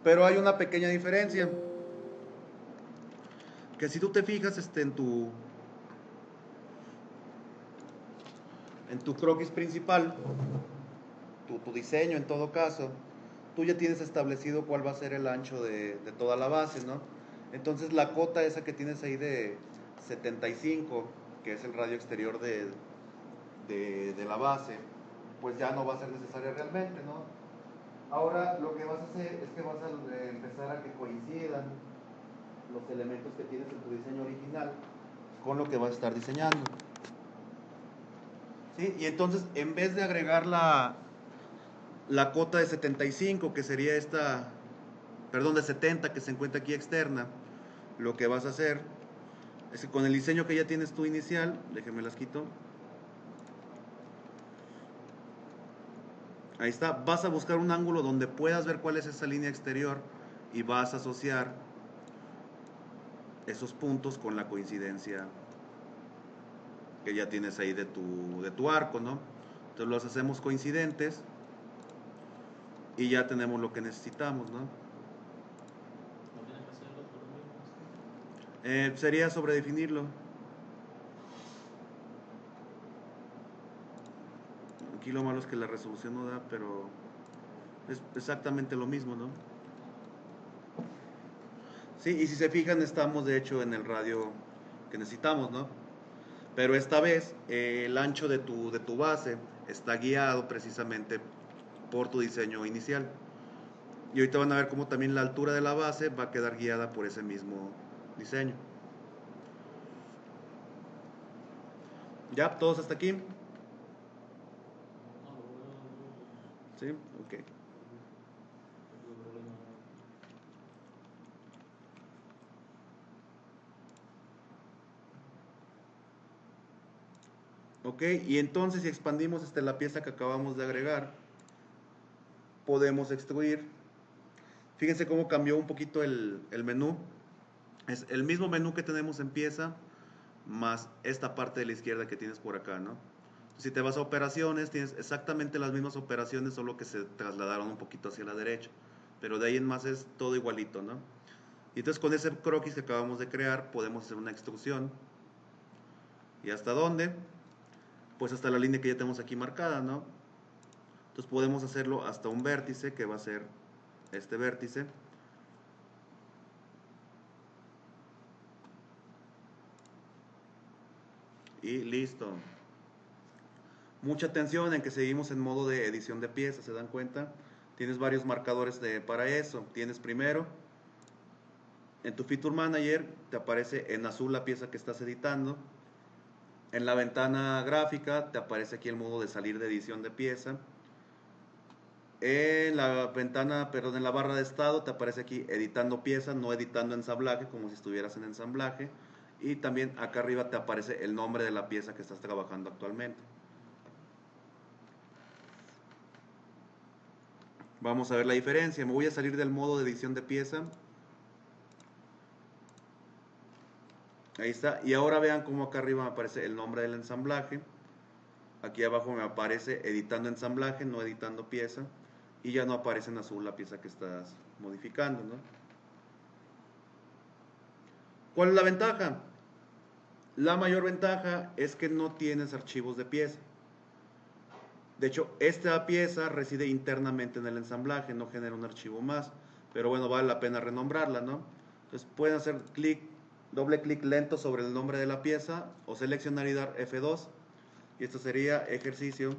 Pero hay una pequeña diferencia. Que si tú te fijas en tu croquis principal, tu diseño en todo caso, tú ya tienes establecido cuál va a ser el ancho de toda la base, ¿no? Entonces la cota esa que tienes ahí de 75, que es el radio exterior de la base, pues ya no va a ser necesaria realmente, ¿no? Ahora lo que vas a hacer es que vas a empezar a que coincidan los elementos que tienes en tu diseño original con lo que vas a estar diseñando. ¿Sí? Y entonces, en vez de agregar la cota de 75, que sería esta, perdón, de 70 que se encuentra aquí externa, lo que vas a hacer es que con el diseño que ya tienes tú inicial, déjenme las quito. Ahí está, vas a buscar un ángulo donde puedas ver cuál es esa línea exterior y vas a asociar esos puntos con la coincidencia que ya tienes ahí de tu arco, ¿no? Entonces los hacemos coincidentes y ya tenemos lo que necesitamos, ¿no? No tienes que hacerlo por lo mismo. Sería sobredefinirlo. Aquí lo malo es que la resolución no da, pero es exactamente lo mismo, ¿no? Sí, y si se fijan, estamos de hecho en el radio que necesitamos, ¿no? Pero esta vez el ancho de tu base está guiado precisamente por tu diseño inicial. Y ahorita van a ver cómo también la altura de la base va a quedar guiada por ese mismo diseño. ¿Ya? ¿Todos hasta aquí? No, lo veo, ¿Sí? Ok. no tuve problema. Ok, y entonces si expandimos la pieza que acabamos de agregar, podemos extruir. Fíjense cómo cambió un poquito el menú. Es el mismo menú que tenemos en pieza, más esta parte de la izquierda que tienes por acá, ¿no? Si te vas a operaciones, tienes exactamente las mismas operaciones, solo que se trasladaron un poquito hacia la derecha. Pero de ahí en más es todo igualito, ¿no? Y entonces con ese croquis que acabamos de crear, podemos hacer una extrusión. ¿Y hasta dónde? Pues hasta la línea que ya tenemos aquí marcada, ¿no? Entonces podemos hacerlo hasta un vértice, que va a ser este vértice. Y listo. Mucha atención en que seguimos en modo de edición de piezas, ¿se dan cuenta? Tienes varios marcadores para eso. Tienes primero, en tu Feature Manager, te aparece en azul la pieza que estás editando. En la ventana gráfica te aparece aquí el modo de salir de edición de pieza. En la ventana, perdón, en la barra de estado te aparece aquí editando pieza, no editando ensamblaje, como si estuvieras en ensamblaje. Y también acá arriba te aparece el nombre de la pieza que estás trabajando actualmente. Vamos a ver la diferencia. Me voy a salir del modo de edición de pieza. Ahí está. Y ahora vean cómo acá arriba me aparece el nombre del ensamblaje. Aquí abajo me aparece editando ensamblaje, no editando pieza. Y ya no aparece en azul la pieza que estás modificando, ¿no? ¿Cuál es la ventaja? La mayor ventaja es que no tienes archivos de pieza. De hecho, esta pieza reside internamente en el ensamblaje, no genera un archivo más. Pero bueno, vale la pena renombrarla, ¿no? Entonces pueden hacer doble clic lento sobre el nombre de la pieza o seleccionar y dar F2. Y esto sería ejercicio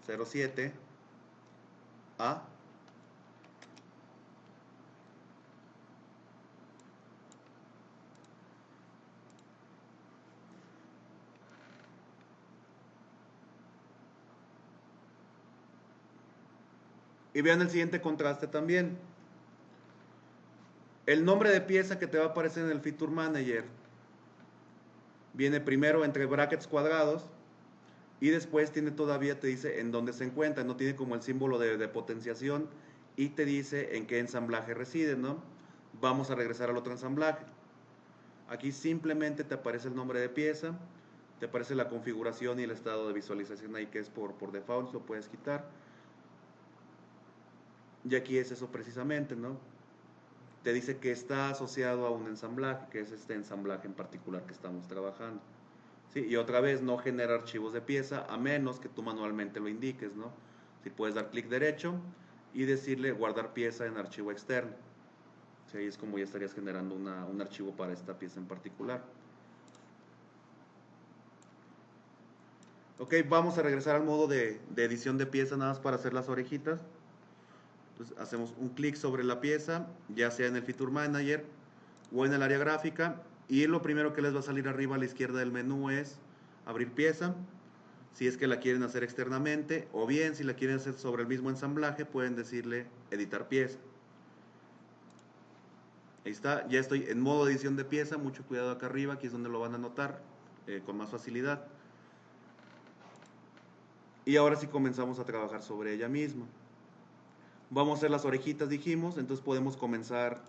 07A. Y vean el siguiente contraste también. El nombre de pieza que te va a aparecer en el Feature Manager viene primero entre brackets cuadrados y después tiene todavía, te dice en dónde se encuentra, no tiene como el símbolo de potenciación y te dice en qué ensamblaje reside, ¿no? Vamos a regresar al otro ensamblaje. Aquí simplemente te aparece el nombre de pieza, te aparece la configuración y el estado de visualización ahí que es por default, lo puedes quitar. Y aquí es eso precisamente, ¿no? Te dice que está asociado a un ensamblaje, que es este ensamblaje en particular que estamos trabajando. ¿Sí? Y otra vez, no genera archivos de pieza a menos que tú manualmente lo indiques, ¿no? Si puedes dar clic derecho y decirle guardar pieza en archivo externo. ¿Sí? Ahí es como ya estarías generando un archivo para esta pieza en particular. Ok, vamos a regresar al modo de edición de pieza nada más para hacer las orejitas. Entonces hacemos un clic sobre la pieza, ya sea en el Feature Manager o en el área gráfica. Y lo primero que les va a salir arriba a la izquierda del menú es abrir pieza. Si es que la quieren hacer externamente, o bien si la quieren hacer sobre el mismo ensamblaje, pueden decirle editar pieza. Ahí está, ya estoy en modo edición de pieza, mucho cuidado acá arriba, aquí es donde lo van a notar con más facilidad. Y ahora sí comenzamos a trabajar sobre ella misma. Vamos a hacer las orejitas, dijimos, entonces podemos comenzar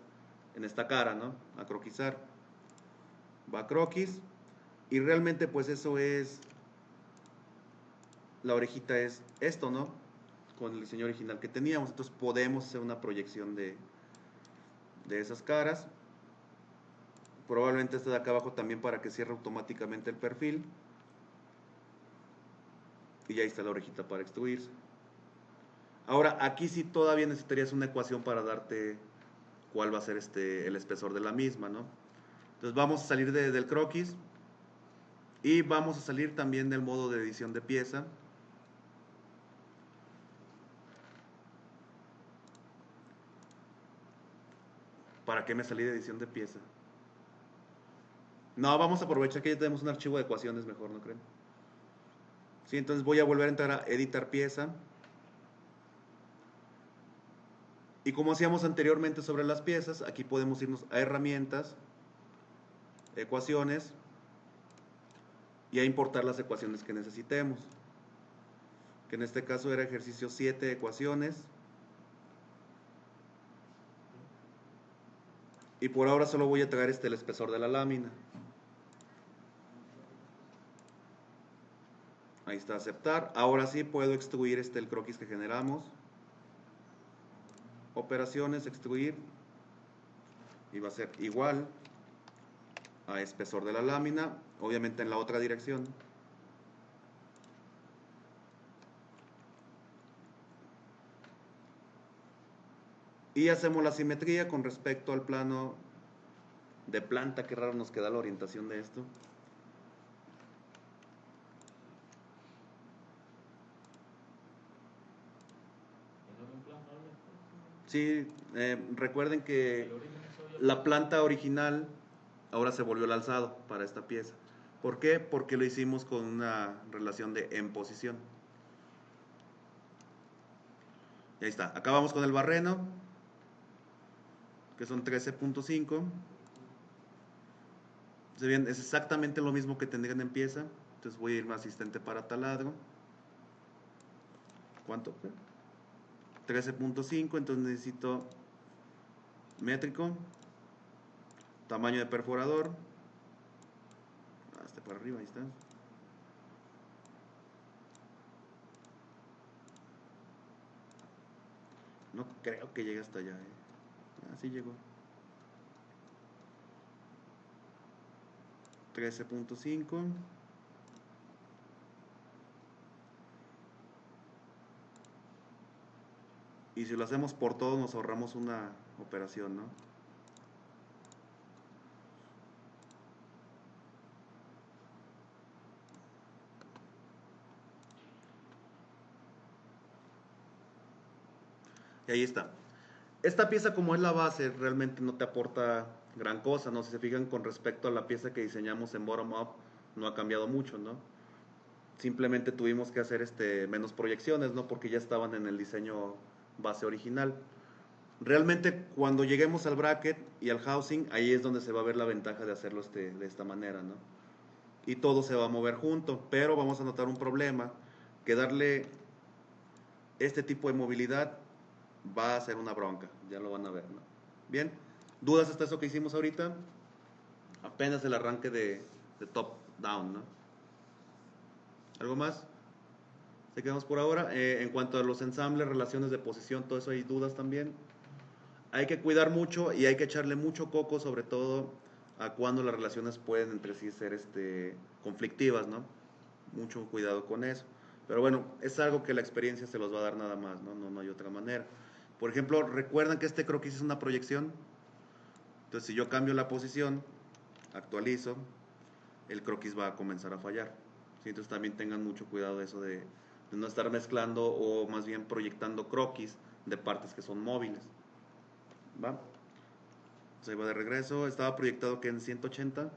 en esta cara, ¿no? A croquisar. Va a croquis, y realmente pues eso es, la orejita es esto, ¿no? Con el diseño original que teníamos, entonces podemos hacer una proyección de esas caras. Probablemente este de acá abajo también para que cierre automáticamente el perfil. Y ahí está la orejita para extruirse. Ahora, aquí sí todavía necesitarías una ecuación para darte cuál va a ser el espesor de la misma, ¿no? Entonces vamos a salir del croquis y vamos a salir también del modo de edición de pieza. ¿Para qué me salí de edición de pieza? No, vamos a aprovechar que ya tenemos un archivo de ecuaciones mejor, ¿no creen? Sí, entonces voy a volver a entrar a editar pieza. Y como hacíamos anteriormente sobre las piezas, aquí podemos irnos a herramientas, ecuaciones, y a importar las ecuaciones que necesitemos. Que en este caso era ejercicio 7, ecuaciones. Y por ahora solo voy a traer el espesor de la lámina. Ahí está, aceptar. Ahora sí puedo extruir el croquis que generamos. Operaciones, extruir. Y va a ser igual a espesor de la lámina, obviamente en la otra dirección. Y hacemos la simetría con respecto al plano de planta. Qué raro nos queda la orientación de esto. Sí, recuerden que la planta original ahora se volvió el alzado para esta pieza. ¿Por qué? Porque lo hicimos con una relación de en posición. Y ahí está. Acá vamos con el barreno, que son 13.5. Es exactamente lo mismo que tendrían en pieza. Entonces voy a irme a asistente para taladro. ¿Cuánto? 13.5, entonces necesito métrico, tamaño de perforador, hasta para arriba, ahí está. No creo que llegue hasta allá, sí llegó. 13.5. Y si lo hacemos por todo nos ahorramos una operación, ¿no? Y ahí está. Esta pieza, como es la base, realmente no te aporta gran cosa, ¿no? Si se fijan con respecto a la pieza que diseñamos en bottom up, no ha cambiado mucho, ¿no? Simplemente tuvimos que hacer menos proyecciones, ¿no? Porque ya estaban en el diseño base original. Realmente cuando lleguemos al bracket y al housing, ahí es donde se va a ver la ventaja de hacerlo de esta manera, ¿no? Y todo se va a mover junto, pero vamos a notar un problema, que darle este tipo de movilidad va a ser una bronca, ya lo van a ver, ¿no? Bien, ¿dudas hasta eso que hicimos ahorita? Apenas el arranque de top down, ¿no? ¿Algo más? ¿Se quedamos por ahora? En cuanto a los ensambles, relaciones de posición, todo eso hay dudas también. Hay que cuidar mucho y hay que echarle mucho coco, sobre todo a cuando las relaciones pueden entre sí ser conflictivas, ¿no? Mucho cuidado con eso. Pero bueno, es algo que la experiencia se los va a dar nada más, ¿no? No hay otra manera. Por ejemplo, recuerdan que este croquis es una proyección. Entonces, si yo cambio la posición, actualizo, el croquis va a comenzar a fallar. ¿Sí? Entonces, también tengan mucho cuidado de eso de no estar mezclando o más bien proyectando croquis de partes que son móviles. ¿Va? Entonces, ahí va de regreso. Estaba proyectado que en 180.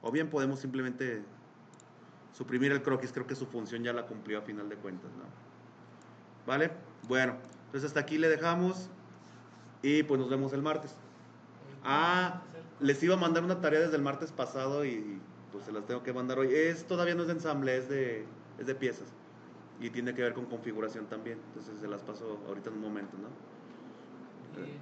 O bien podemos simplemente suprimir el croquis. Creo que su función ya la cumplió a final de cuentas, ¿no? ¿Vale? Bueno, entonces hasta aquí le dejamos y pues nos vemos el martes. Ah, les iba a mandar una tarea desde el martes pasado y pues se las tengo que mandar hoy. Todavía no es de ensamble, es de piezas. Y tiene que ver con configuración también. Entonces se las paso ahorita en un momento, ¿no? Y